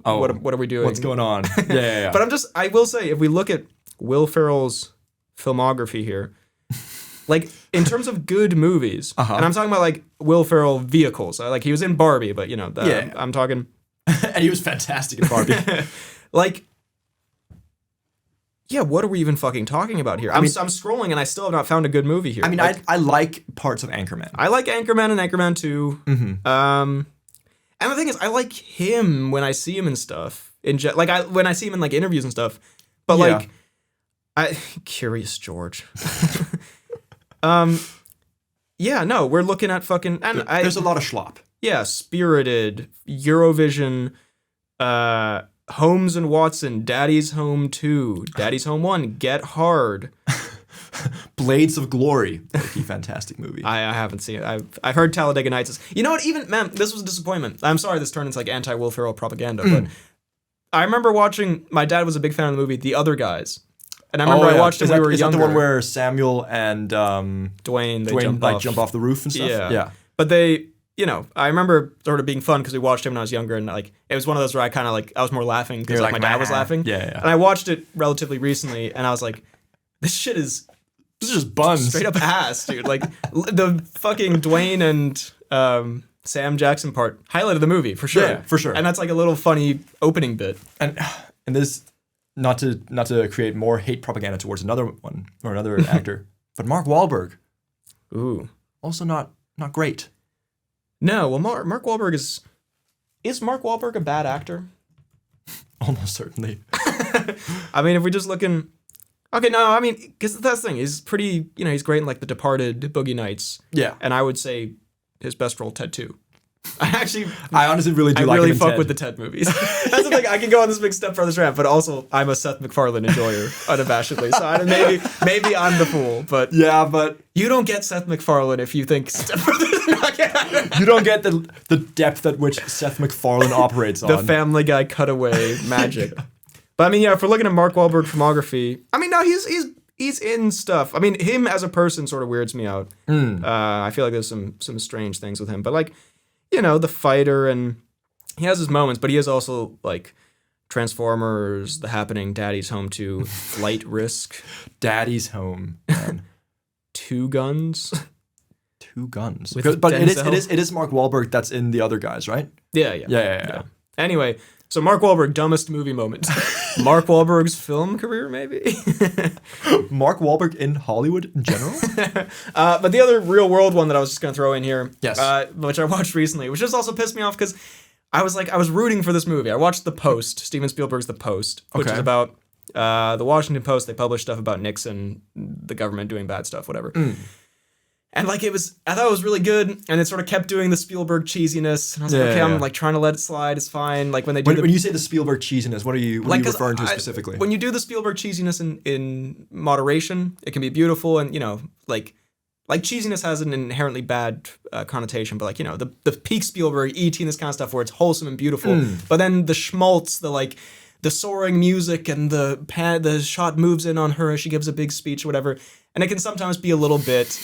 are we doing?
What's going on? Yeah.
But I will say, if we look at Will Ferrell's filmography here, like in terms of good movies, and I'm talking about like Will Ferrell vehicles, like he was in Barbie, but you know, I'm talking,
and he was fantastic in Barbie.
Like, yeah, what are we even fucking talking about here? I'm scrolling and I still have not found a good movie here.
I mean, like, I like parts of Anchorman.
I like Anchorman and Anchorman 2. Mm-hmm. And the thing is, I like him when I see him and stuff. When I see him in like interviews and stuff. But like, Curious George. Yeah, no, we're looking at fucking. And
there's a lot of schlop.
Yeah, Spirited, Eurovision, Holmes and Watson, Daddy's Home 2, Daddy's Home 1, Get Hard.
Blades of Glory, like a fantastic movie.
I haven't seen it. I've heard Talladega Nights is, you know what, even, man, this was a disappointment. I'm sorry this turned into like anti-Will Ferrell propaganda, but I remember my dad was a big fan of the movie The Other Guys. And I remember I watched it when we were younger.
Is that the one where Samuel and
Dwayne
jump off the roof and stuff?
Yeah. But they, you know, I remember sort of being fun because we watched him when I was younger, and like it was one of those where I kind of like I was more laughing because like, my dad was laughing.
Yeah.
And I watched it relatively recently, and I was like, this is
just buns.
Straight up ass, dude. Like the fucking Dwayne and Sam Jackson part, highlight of the movie for sure.
Yeah, for sure.
And that's like a little funny opening bit.
And this, not to create more hate propaganda towards another one or another actor, but Mark Wahlberg.
Ooh.
Also not great.
No, well, Mark Wahlberg is Mark Wahlberg a bad actor?
Almost certainly.
I mean, if we're just looking... Okay, no, I mean, because that's the thing. He's pretty, he's great in, like, The Departed, Boogie Nights.
Yeah.
And I would say his best role, Ted 2.
I honestly really do like him in
really fuck
Ted.
with the Ted movies. That's the thing. I can go on this big Step Brothers rant, but also I'm a Seth MacFarlane enjoyer, unabashedly. So maybe I'm the fool, but
yeah, but
you don't get Seth MacFarlane if you think Step Brothers.
You don't get the depth at which Seth MacFarlane operates on.
The Family Guy cutaway magic. But I mean, yeah, if we're looking at Mark Wahlberg filmography, I mean, no, he's in stuff. I mean, him as a person sort of weirds me out. I feel like there's some strange things with him, but like, The Fighter, and he has his moments, but he is also like Transformers, The Happening, Daddy's Home 2, Flight Risk,
Daddy's Home, man.
Two Guns.
But it is Mark Wahlberg that's in the other guys, right?
Yeah. Anyway, so Mark Wahlberg, dumbest movie moment. Mark Wahlberg's film career, maybe?
Mark Wahlberg in Hollywood in general?
But the other real world one that I was just going to throw in here,
yes,
which I watched recently, which just also pissed me off because I was rooting for this movie. I watched The Post, Steven Spielberg's The Post, which is about the Washington Post. They publish stuff about Nixon, the government doing bad stuff, whatever. And like I thought it was really good, and it sort of kept doing the Spielberg cheesiness. And I was like, okay, I'm like trying to let it slide. It's fine. Like when
you say the Spielberg cheesiness, what are you referring to specifically?
When you do the Spielberg cheesiness in moderation, it can be beautiful, and like cheesiness has an inherently bad connotation. But like the peak Spielberg, E.T. and this kind of stuff where it's wholesome and beautiful. But then the schmaltz, the soaring music and the shot moves in on her as she gives a big speech or whatever, and it can sometimes be a little bit.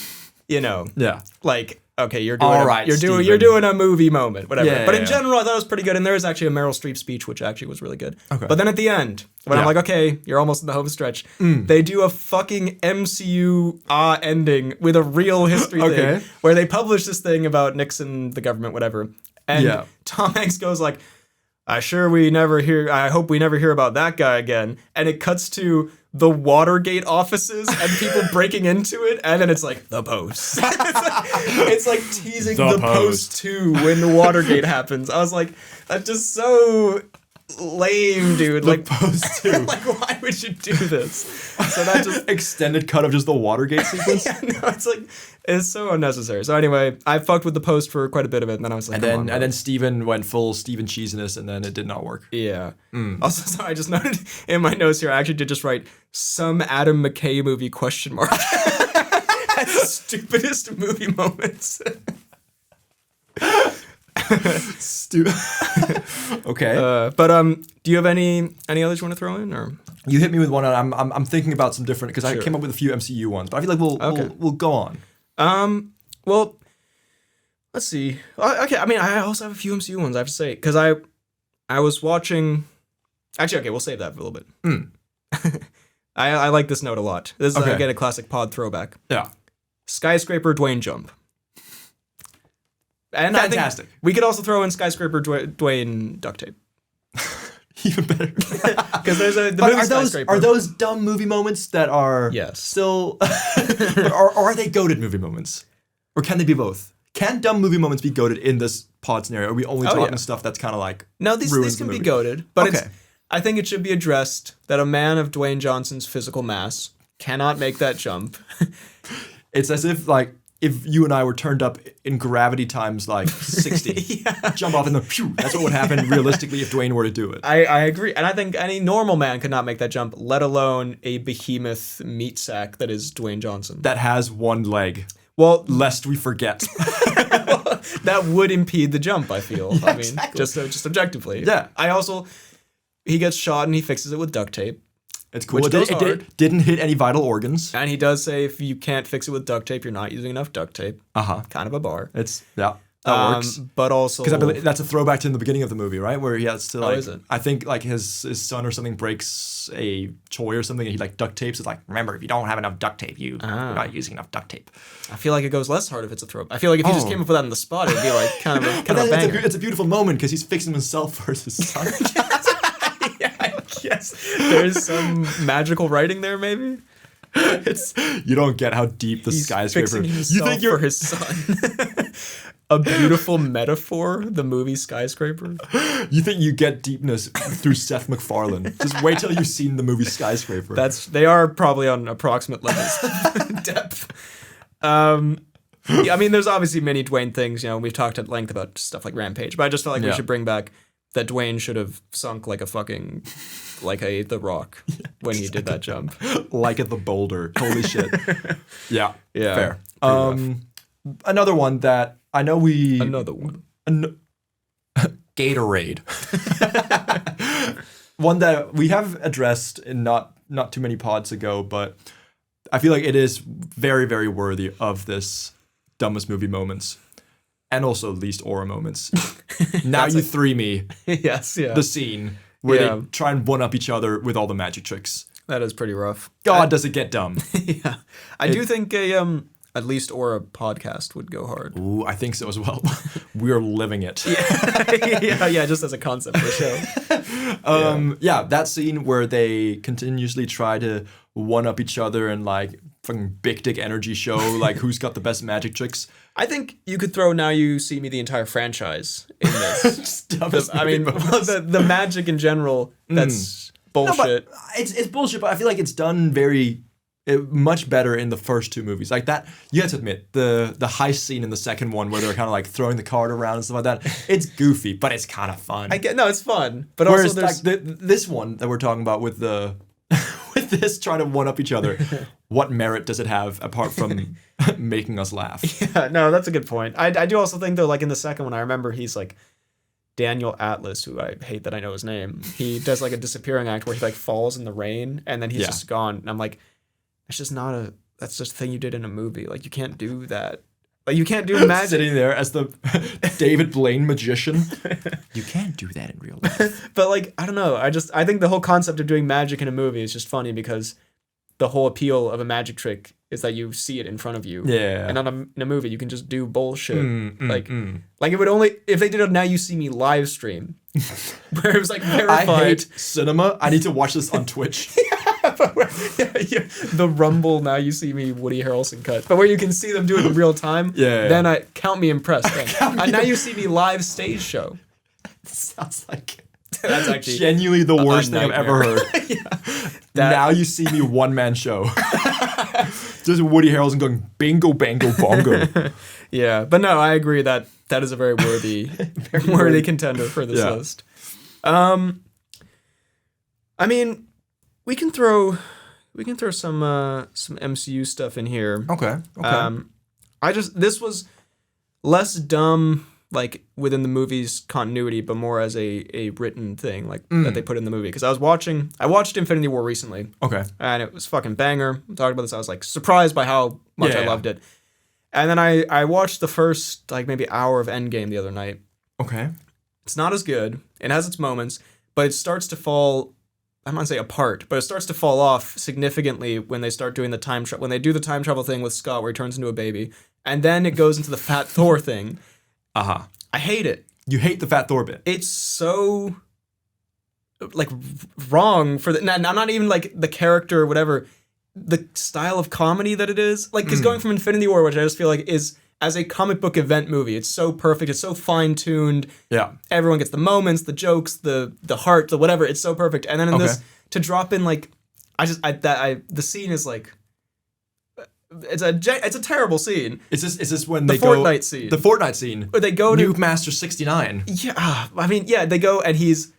Like, okay, you're doing a movie moment, whatever.
Yeah,
but in general, I thought it was pretty good. And there is actually a Meryl Streep speech, which actually was really good.
Okay.
But then at the end, when I'm like, okay, you're almost in the home stretch, they do a fucking MCU ending with a real history thing where they publish this thing about Nixon, the government, whatever. And Tom Hanks goes like, I hope we never hear about that guy again. And it cuts to the Watergate offices and people breaking into it, and then it's like The Post. it's like teasing the Post 2 when Watergate happens. I was like, that's just so lame, dude.
The Post 2.
Like, why would you do this? So that just
extended cut of just the Watergate sequence.
It's so unnecessary. So anyway, I fucked with The Post for quite a bit of it, and then I was like,
and then Steven went full Steven cheesiness, and then it did not work.
Yeah. Also, so I just noted in my notes here, I actually did just write some Adam McKay movie ? That's the stupidest movie moments.
Okay.
But do you have any others you want to throw in, or
you hit me with one? And I'm thinking about some different because I came up with a few MCU ones, but I feel like we'll go on.
Well, let's see. Okay, I mean, I also have a few MCU ones I have to say because I was watching. Actually, okay, we'll save that for a little bit. I like this note a lot. This is again a classic pod throwback.
Yeah.
Skyscraper Dwayne jump. And
fantastic.
I think we could also throw in Skyscraper Dwayne duct tape.
Even better.
Because there's the movie Skyscraper.
Are those dumb movie moments that are still... or are they goated movie moments? Or can they be both? Can dumb movie moments be goated in this pod scenario? Are we only talking stuff that's kind of like...
No, these can be goated. But I think it should be addressed that a man of Dwayne Johnson's physical mass cannot make that jump.
It's as if, like, if you and I were turned up in gravity times like 60, jump off in the phew, that's what would happen realistically if Dwayne were to do it.
I agree. And I think any normal man could not make that jump, let alone a behemoth meat sack that is Dwayne Johnson.
That has one leg.
Well,
lest we forget.
That would impede the jump, I feel. I mean, exactly. just objectively.
Yeah.
He gets shot and he fixes it with duct tape.
It's cool. It didn't hit any vital organs.
And he does say if you can't fix it with duct tape, you're not using enough duct tape.
Uh-huh.
Kind of a bar.
That works.
But also...
Because I believe that's a throwback to in the beginning of the movie, right? Where he has to like...
is it?
I think like his son or something breaks a toy or something and he like duct tapes. It's like, remember, if you don't have enough duct tape, you're not using enough duct tape.
I feel like it goes less hard if it's a throwback. I feel like if you just came up with that on the spot, it'd be like kind of a banger.
It's a beautiful moment because he's fixing himself versus his son.
Yeah, I guess. There's some magical writing there, maybe?
You don't get how deep the skyscraper.
You think you're for his son. A beautiful metaphor, the movie Skyscraper.
You think you get deepness through Seth MacFarlane. Just wait till you've seen the movie Skyscraper.
They are probably on approximate levels of depth. Yeah, I mean, there's obviously many Dwayne things. You know, we've talked at length about stuff like Rampage, but I just felt like we should bring back that Dwayne should have sunk like The Rock when he did that jump.
Like at the boulder. Holy shit. Yeah.
Yeah.
Fair. Another one that I know
Another one.
Gatorade. One that we have addressed in not too many pods ago, but I feel like it is very, very worthy of this dumbest movie moments. And also least aura moments. Now you three me.
Yes, yeah.
The scene where they try and one-up each other with all the magic tricks.
That is pretty rough.
God, does it get dumb.
Yeah. I do think at least aura podcast would go hard.
Ooh, I think so as well. We're living it.
Yeah, just as a concept for a show.
Yeah, that scene where they continuously try to one-up each other and like fucking big dick energy show, like who's got the best magic tricks.
I think you could throw Now You See Me the entire franchise in this. The magic in general, that's bullshit.
No, it's bullshit, but I feel like it's done much better in the first two movies. Like that, you have to admit, the heist scene in the second one where they're kind of like throwing the card around and stuff like that, it's goofy, but it's kind of fun.
It's fun. But
whereas
also there's...
like this one that we're talking about with the... with this trying to one-up each other, what merit does it have apart from making us laugh?
Yeah, no, that's a good point. I do also think, though, like in the second one, I remember he's like Daniel Atlas, who I hate that I know his name. He does like a disappearing act where he like falls in the rain and then he's just gone. And I'm like, that's just a thing you did in a movie. Like, you can't do that. Like, you can't do magic.
Sitting there as the David Blaine magician. You can't do that in real life.
But, like, I don't know. I think the whole concept of doing magic in a movie is just funny because the whole appeal of a magic trick is that you see it in front of you.
Yeah.
And in a movie, you can just do bullshit. Like it would only... If they did a Now You See Me live stream, where it was, like, verified...
I hate cinema. I need to watch this on Twitch.
The Rumble Now You See Me Woody Harrelson cut, but where you can see them do it in real time. Then count me impressed. Now You See Me live stage show.
Sounds like
that's actually
genuinely the worst thing I've ever heard. Now You See Me one-man show. Just Woody Harrelson going bingo bango bongo.
Yeah, but no, I agree that is a very worthy contender for this list. I mean, we can throw some MCU stuff in here.
Okay.
This was less dumb like within the movie's continuity, but more as a written thing like that they put in the movie. Because I watched Infinity War recently.
Okay.
And it was fucking banger. I'm talking about this. I was like surprised by how much I loved it. And then I watched the first like maybe hour of Endgame the other night.
Okay.
It's not as good. It has its moments, but it starts to fall. I'm not say apart, but it starts to fall off significantly when they start doing when they do the time travel thing with Scott, where he turns into a baby, and then it goes into the Fat Thor thing. I hate it.
You hate the Fat Thor bit.
It's so like wrong for the. Not even like the character or whatever. The style of comedy that it is, like, because going from Infinity War, which I just feel like is as a comic book event movie, it's so perfect, it's so fine tuned.
Yeah,
everyone gets the moments, the jokes, the heart, the whatever. It's so perfect. And then in this, to drop in like, the scene is like, it's a terrible scene.
Is this when
the
they go
Fortnite scene?
The Fortnite scene.
Where they go to
Nuke Master 69.
Yeah, I mean, yeah, they go and he's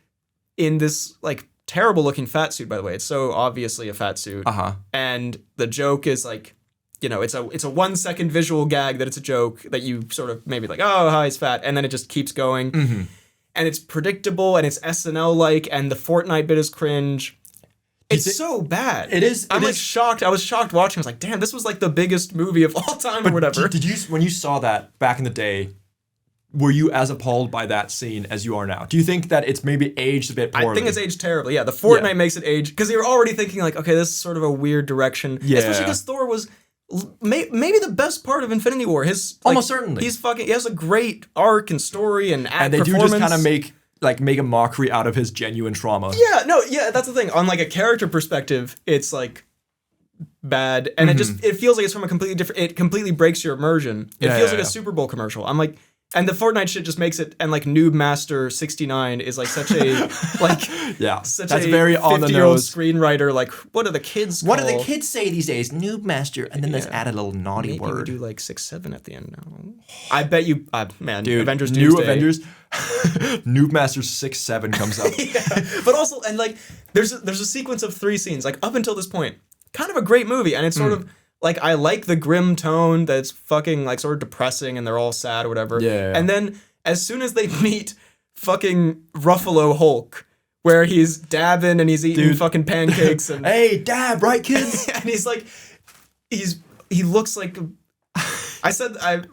in this like terrible looking fat suit, by the way. It's so obviously a fat suit. And the joke is like, you know, it's a 1 second visual gag that it's a joke that you sort of maybe like, oh, hi, he's fat. And then it just keeps going. And it's predictable and it's SNL like, and the Fortnite bit is cringe. It's so bad.
It is.
I'm like shocked. I was shocked watching. I was like, damn, this was like the biggest movie of all time or whatever.
Did you, when you saw that back in the day, were you as appalled by that scene as you are now? Do you think that it's maybe aged a bit poorly?
I think it's aged terribly. Yeah, the Fortnite makes it age because you're already thinking like, okay, this is sort of a weird direction. Yeah. Especially because Thor was maybe the best part of Infinity War.
Almost certainly.
He has a great arc and story and
they do just kind of make a mockery out of his genuine trauma.
Yeah, that's the thing. On like a character perspective, it's like bad, and it feels like it's from a completely different. It completely breaks your immersion. It feels like a Super Bowl commercial. I'm like. And the Fortnite shit just makes it, and like Noob Master 69 is like such a such that's a very 50-year-old screenwriter. Like, what do the kids?
What do the kids say these days? Noob Master, and then let's add a little naughty word.
Maybe we do like 6-7 at the end now. I bet you, man,
dude,
Avengers
New
Doomsday.
Avengers, Noob Master 6-7 comes up.
But also, and like, there's a sequence of 3 scenes. Like up until this point, kind of a great movie, and it's sort of. Like, I like the grim tone that's fucking, like, sort of depressing and they're all sad or whatever.
Yeah.
And then, as soon as they meet fucking Ruffalo Hulk, where he's dabbing and he's eating fucking pancakes and...
Hey, dab, right, kids?
And he's like... He looks like... I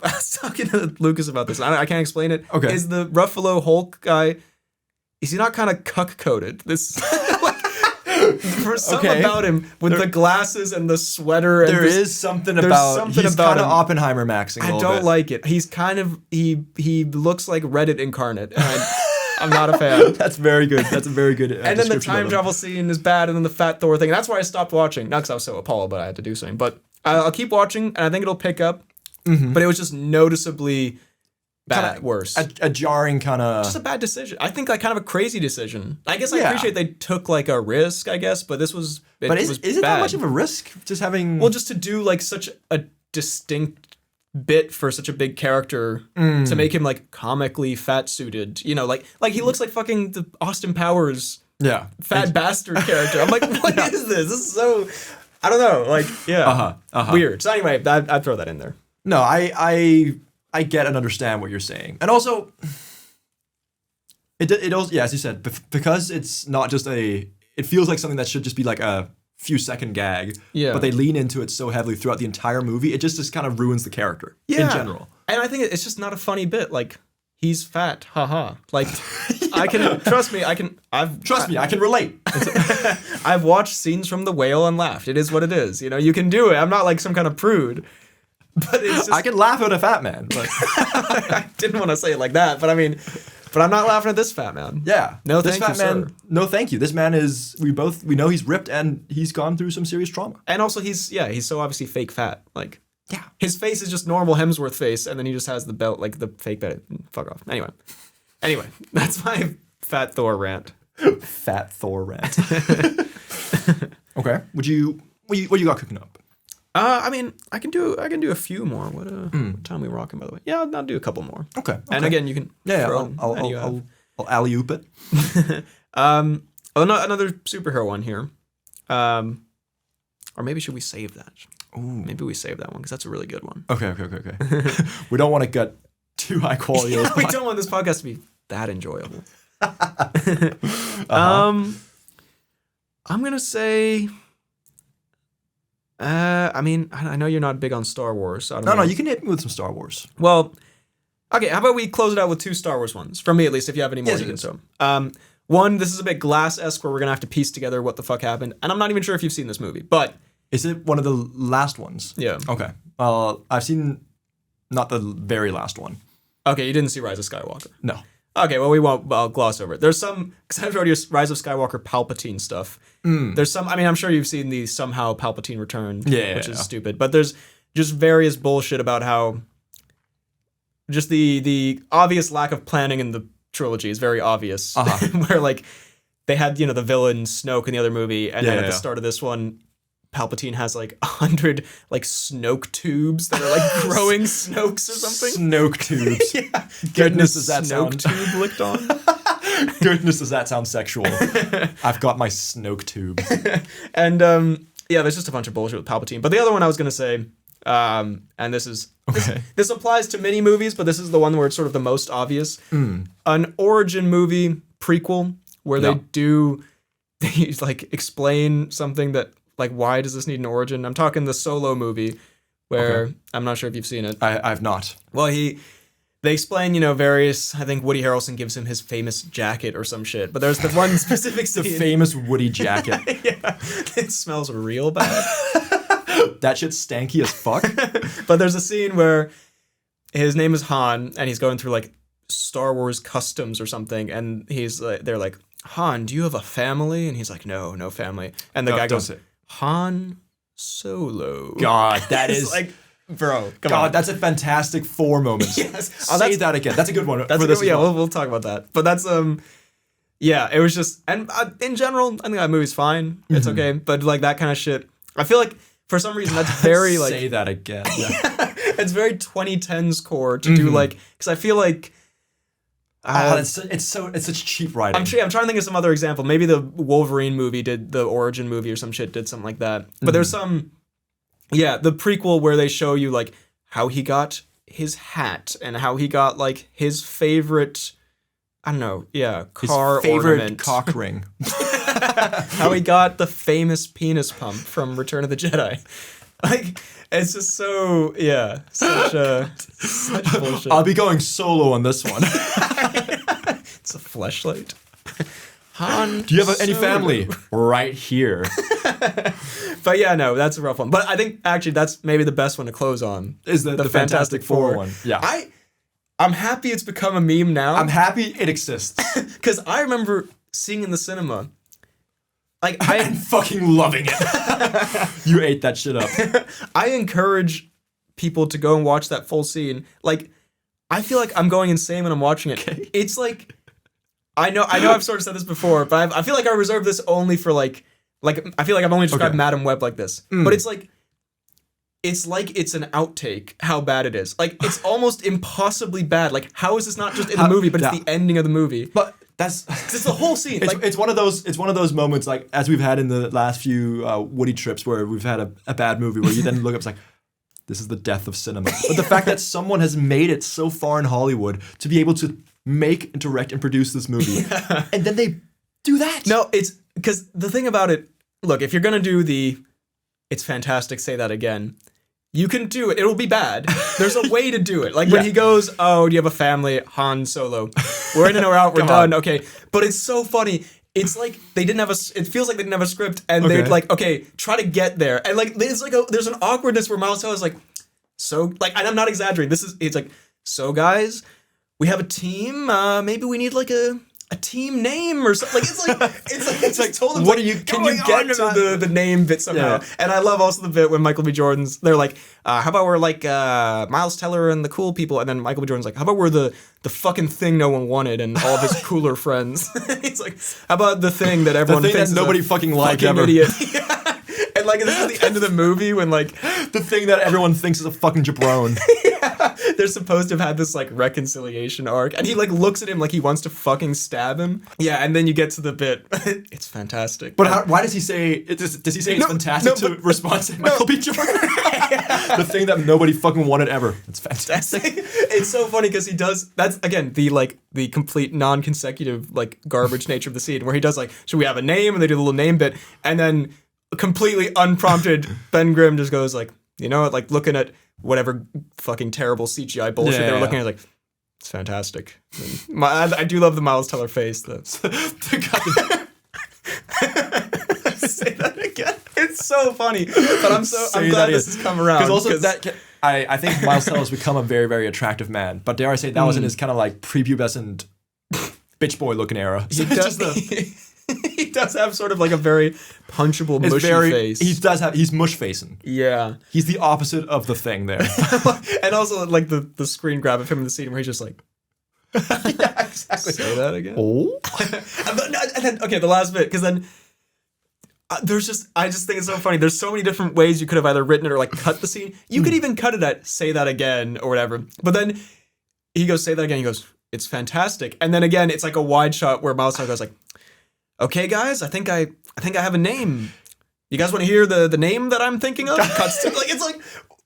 was talking to Lucas about this. I can't explain it.
Okay.
Is the Ruffalo Hulk guy... Is he not kind of cuck-coated? This... There's something about him with the glasses and the sweater. And
there is something about he's kind of Oppenheimer maxing.
I don't like it. He's kind of he looks like Reddit incarnate. And I'm not a fan.
That's very good. That's a very good.
And then the time travel scene is bad, and then the fat Thor thing. And that's why I stopped watching. Not because I was so appalled, but I had to do something. But I'll keep watching, and I think it'll pick up. But it was just noticeably. Worse.
A jarring kind of...
Just a bad decision. I think like kind of a crazy decision. I guess I appreciate they took like a risk, I guess, but this was
But is it that much of a risk? Just having...
Well, just to do like such a distinct bit for such a big character to make him like comically fat-suited. You know, like he looks like fucking the Austin Powers fat bastard character. I'm like, what is this? This is so... I don't know. Like, weird. So anyway, I'd throw that in there.
No, I get and understand what you're saying. And also, it also, as you said, because it's not just it feels like something that should just be like a few second gag, but they lean into it so heavily throughout the entire movie, it just kind of ruins the character in general.
And I think it's just not a funny bit. Like, he's fat, haha. Like, I can, trust me, I can
relate.
I've watched scenes from The Whale and laughed. It is what it is. You know, you can do it. I'm not like some kind of prude. But it's just,
I can laugh at a fat man. But
I didn't want to say it like that, but I mean, but I'm not laughing at this fat man.
Yeah.
No,
this
thank you,
man,
sir.
No, thank you. This man is, we know he's ripped and he's gone through some serious trauma.
And also he's so obviously fake fat. Like, his face is just normal Hemsworth face, and then he just has the belt, like the fake belt. Fuck off. Anyway, that's my fat Thor rant.
Fat Thor rant. Okay. What you got cooking up?
I mean, I can do a few more. What time are we rocking, by the way? Yeah, I'll do a couple more.
Okay.
And again, you can
I'll alley-oop it.
Another superhero one here. Or maybe should we save that?
Ooh.
Maybe we save that one because that's a really good one.
Okay. We don't want to get too high quality.
We don't want this podcast to be that enjoyable. I'm gonna say. I mean, I know you're not big on Star Wars. So I don't know.
You can hit me with some Star Wars.
Well, okay. How about we close it out with 2 Star Wars ones from me, at least. If you have any more, you can show them. One, this is a bit Glass-esque, where we're gonna have to piece together what the fuck happened, and I'm not even sure if you've seen this movie, but
is it one of the last ones?
Yeah.
Okay. I've seen not the very last one.
Okay, you didn't see Rise of Skywalker.
No.
Okay, well, we won't gloss over it. There's some, because I've already Rise of Skywalker Palpatine stuff. There's some, I mean, I'm sure you've seen the somehow Palpatine return, which is stupid. But there's just various bullshit about how just the obvious lack of planning in the trilogy is very obvious. Where, like, they had, the villain Snoke in the other movie, and then at the start of this one, Palpatine has like 100 like Snoke tubes that are like growing Snokes or something.
Snoke tubes.
Yeah.
Goodness, does that
Snoke tube licked on?
Goodness, does that sound sexual? I've got my Snoke tube.
And there's just a bunch of bullshit with Palpatine. But the other one I was gonna say, and this is this applies to many movies, but this is the one where it's sort of the most obvious. An origin movie prequel where they like explain something that. Like, why does this need an origin? I'm talking the Solo movie, where I'm not sure if you've seen it.
I've not.
Well, they explain, various. I think Woody Harrelson gives him his famous jacket or some shit. But there's the one specific scene.
The famous Woody jacket.
Yeah, it smells real bad.
That shit's stanky as fuck.
But there's a scene where his name is Han, and he's going through like Star Wars customs or something, and they're like, Han, do you have a family? And he's like, no family. And the guy goes, Han Solo.
God, that is
like, bro, come
God,
on.
that's a fantastic 4 moments.
Yes.
Say that again. That's a good one.
That's
for this.
Yeah, we'll talk about that. But that's yeah, it was just, and in general, I think that movie's fine. It's okay, but like that kind of shit, I feel like for some reason that's very like.
Say that again.
Yeah. It's very 2010s core to do like, because I feel like.
It's such cheap writing.
I'm trying to think of some other example. Maybe the Wolverine movie the origin movie or some shit did something like that. But there's some, the prequel where they show you like how he got his hat and how he got like his favorite, I don't know, car
his favorite
ornament.
cock ring.
How he got the famous penis pump from Return of the Jedi. Like, it's just so, such bullshit.
I'll be going solo on this one.
It's a fleshlight. Han
Do you have any
Solo.
family? Right here.
But yeah, no, that's a rough one. But I think actually that's maybe the best one to close on.
Is the Fantastic Four one. Yeah.
I'm happy it's become a meme now.
I'm happy it exists.
Because I remember seeing in the cinema. Like
I'm fucking loving it. You ate that shit up.
I encourage people to go and watch that full scene. Like, I feel like I'm going insane when I'm watching it. Okay. It's like, I know I've sort of said this before, but I feel like I reserve this only for like I feel like I've only described Madam Web like this. But it's like it's an outtake how bad it is. Like, it's almost impossibly bad. Like, how is this not just in the movie, but it's the ending of the movie?
But it's
the whole scene.
It's one of those moments like as we've had in the last few Woody trips where we've had a bad movie where you then look up, it's like, this is the death of cinema. But the fact that someone has made it so far in Hollywood to be able to make, direct, and produce this movie, and then they do that.
No, it's because the thing about it. Look, if you're gonna do it's fantastic. Say that again. You can do it. It'll be bad. There's a way to do it. Like when he goes, "Oh, do you have a family?" Han Solo. We're in and we're out. We're done. Okay. But it's so funny. It's like they didn't have it feels like they didn't have a script, and they'd like, okay, try to get there, and like there's an awkwardness where Miles Teller's like, so like, and I'm not exaggerating. It's like, so guys, we have a team. Maybe we need like a team name or something. Like it's like told them,
what
like,
are you?
Can you get to the name bit somehow? Yeah. And I love also the bit when Michael B. Jordan's. They're like, how about we're like Miles Teller and the cool people, and then Michael B. Jordan's like, how about we're the fucking thing no one wanted and all of his cooler friends. He's like, how about the thing that everyone thinks
that nobody fucking liked ever.
Idiot. Yeah. And like this is the end of the movie when like
the thing that everyone thinks is a fucking jabron.
Yeah. They're supposed to have had this like reconciliation arc, and he like looks at him like he wants to fucking stab him. Yeah, and then you get to the bit. It's fantastic.
But why does he say? Does he say it's fantastic to respond to Michael B. Jordan? The thing that nobody fucking wanted ever. It's fantastic.
It's so funny because he does. That's again the complete non-consecutive like garbage nature of the scene where he does like, should we have a name? And they do the little name bit, and then completely unprompted, Ben Grimm just goes like, you know what? Like looking at whatever fucking terrible CGI bullshit they were looking at, like, it's fantastic. I do love the Miles Teller face though. Say that again. It's so funny, but I'm glad this has come around.
Because also I think Miles Teller has become a very, very attractive man. But dare I say that was in his kind of like prepubescent bitch boy looking era. So
he does have sort of like a very punchable, mushy face.
He's mush facing.
Yeah.
He's the opposite of the thing there.
And also like the screen grab of him in the scene where he's just like, yeah, exactly. Say that again.
Oh.
And then, okay, the last bit, because then I just think it's so funny. There's so many different ways you could have either written it or like cut the scene. You could even cut it at say that again or whatever. But then he goes, say that again. He goes, it's fantastic. And then again, it's like a wide shot where Miles Teller goes like, okay, guys, I think I have a name. You guys want to hear the name that I'm thinking of? Cuts to, like, it's like,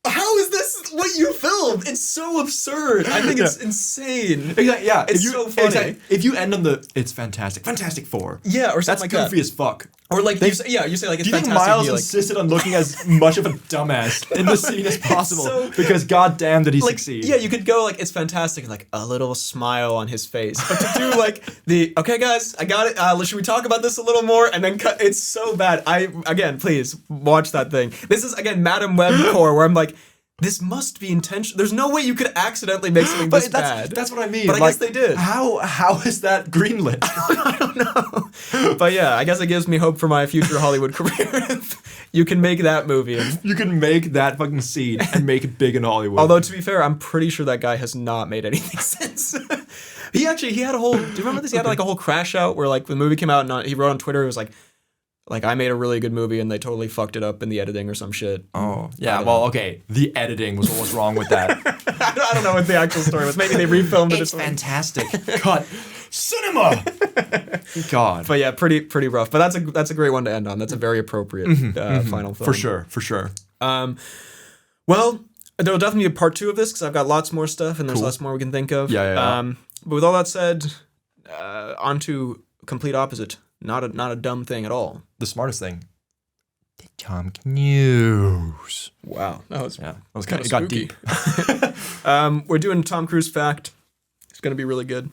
how is this what you filmed? It's so absurd. I think it's insane.
Exactly, yeah.
It's so funny.
Exactly. If you end on it's fantastic. Fantastic Four.
Yeah, or something
that's
like
goofy as fuck.
Or like, you say like it's fantastic.
Do you think Miles insisted on looking as much of a dumbass in the scene as possible? Because goddamn did he succeed.
Yeah, you could go like, it's fantastic, and like a little smile on his face. But to do like okay guys, I got it. Should we talk about this a little more? And then cut. It's so bad. Again, please watch that thing. This is again Madam Web core, where I'm like, this must be intentional. There's no way you could accidentally make something this bad.
That's what I mean.
But I guess they did.
How is that greenlit?
I don't know. But yeah, I guess it gives me hope for my future Hollywood career. You can make that movie.
You can make that fucking scene and make it big in Hollywood.
Although, to be fair, I'm pretty sure that guy has not made anything since. He had a whole... Do you remember this? He had like a whole crash out where like the movie came out and he wrote on Twitter, it was like, I made a really good movie and they totally fucked it up in the editing or some shit.
Oh, yeah. Well, okay. The editing was what was wrong with that.
I don't know what the actual story was. Maybe they refilmed it.
It's fantastic. Cut. Cinema. God.
But yeah, pretty rough. But that's a great one to end on. That's a very appropriate final film.
For sure.
Well, there'll definitely be a part 2 of this because I've got lots more stuff and there's lots more we can think of.
Yeah.
But with all that said, on to complete opposite. Not a dumb thing at all.
The smartest thing. The Tom Cnews.
Wow. That was
kind of got deep.
We're doing Tom Cruise fact. It's going to be really good.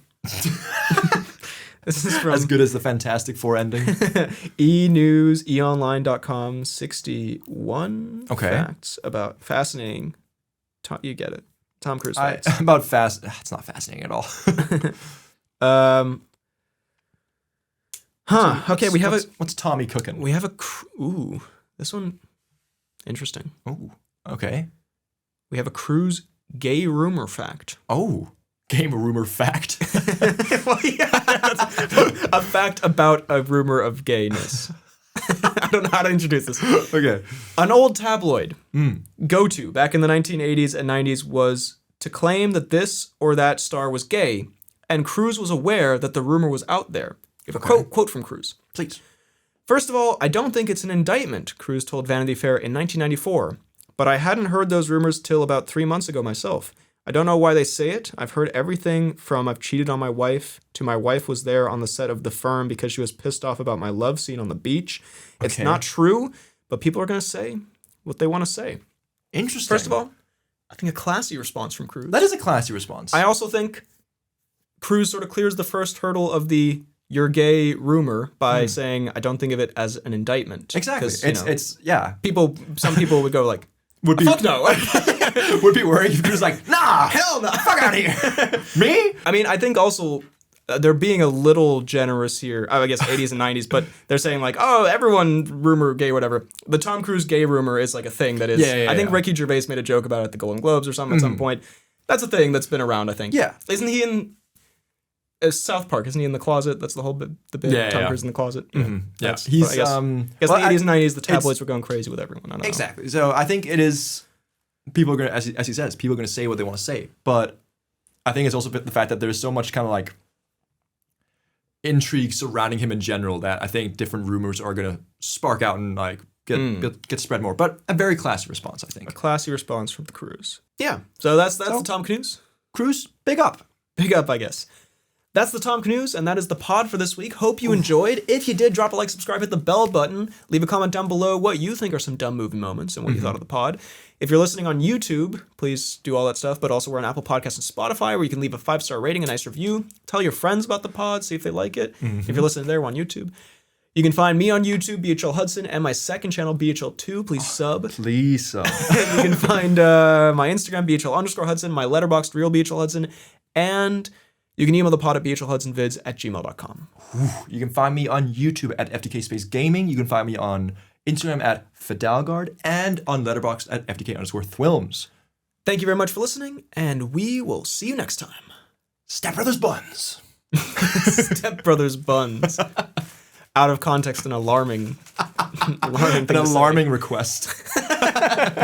This is from...
As good as the Fantastic Four ending.
eNews, eonline.com, 61 facts about fascinating... you get it. Tom Cruise facts.
It's not fascinating at all.
Okay,
what's Tommy cooking?
We have this one, interesting.
Ooh, okay.
We have a Cruise gay rumor fact.
Oh, game rumor fact.
Well, yeah, a fact about a rumor of gayness. I don't know how to introduce this.
Okay.
An old tabloid go-to back in the 1980s and 90s was to claim that this or that star was gay, and Cruise was aware that the rumor was out there. A quote from Cruise.
Please.
First of all, I don't think it's an indictment, Cruise told Vanity Fair in 1994. But I hadn't heard those rumors till about 3 months ago myself. I don't know why they say it. I've heard everything from I've cheated on my wife to my wife was there on the set of The Firm because she was pissed off about my love scene on the beach. It's not true, but people are going to say what they want to say.
Interesting.
First of all, I think a classy response from Cruise.
That is a classy response.
I also think Cruise sort of clears the first hurdle of the you're gay rumor by saying I don't think of it as an indictment.
Exactly. It's
some people would go like, fuck no.
Would be worried if he was like, nah,
hell no,
fuck out of here. Me?
I mean, I think also they're being a little generous here. I guess 80s and 90s, but they're saying like, oh, everyone rumor gay, whatever. The Tom Cruise gay rumor is like a thing that is. I think Ricky Gervais made a joke about it at the Golden Globes or something at some point. That's a thing that's been around, I think.
Yeah.
Isn't he in South Park? Isn't he in the closet? That's the whole bit. Tom Cruise in the closet.
Mm-hmm. Yeah.
He's. I guess in the 80s and 90s, the tabloids were going crazy with everyone. I don't know.
Exactly. So I think it is. People are going to, as he says, people are going to say what they want to say. But I think it's also the fact that there's so much kind of like intrigue surrounding him in general that I think different rumors are going to spark out and like get spread more. But a very classy response, I think.
A classy response from the Cruise. Yeah. So that's the Tom Cruise.
Cruise, big up.
Big up, I guess. That's the Tom Cnews, and that is the pod for this week. Hope you enjoyed. If you did, drop a like, subscribe, hit the bell button. Leave a comment down below what you think are some dumb movie moments and what you thought of the pod. If you're listening on YouTube, please do all that stuff, but also we're on Apple Podcasts and Spotify, where you can leave a 5-star rating, a nice review. Tell your friends about the pod, see if they like it. If you're listening there, we're on YouTube. You can find me on YouTube, BHL Hudson, and my second channel, BHL2. Please sub.
Please sub.
You can find my Instagram, BHL_Hudson, my Letterboxd, Real BHL Hudson, and you can email the pod at bhlhudsonvids@gmail.com.
You can find me on YouTube at FTK Space Gaming. You can find me on Instagram at Fidalgard and on Letterboxd at FTK_Thwilms.
Thank you very much for listening, and we will see you next time.
Step Brothers Buns.
Step Brothers Buns. Out of context, an alarming
request.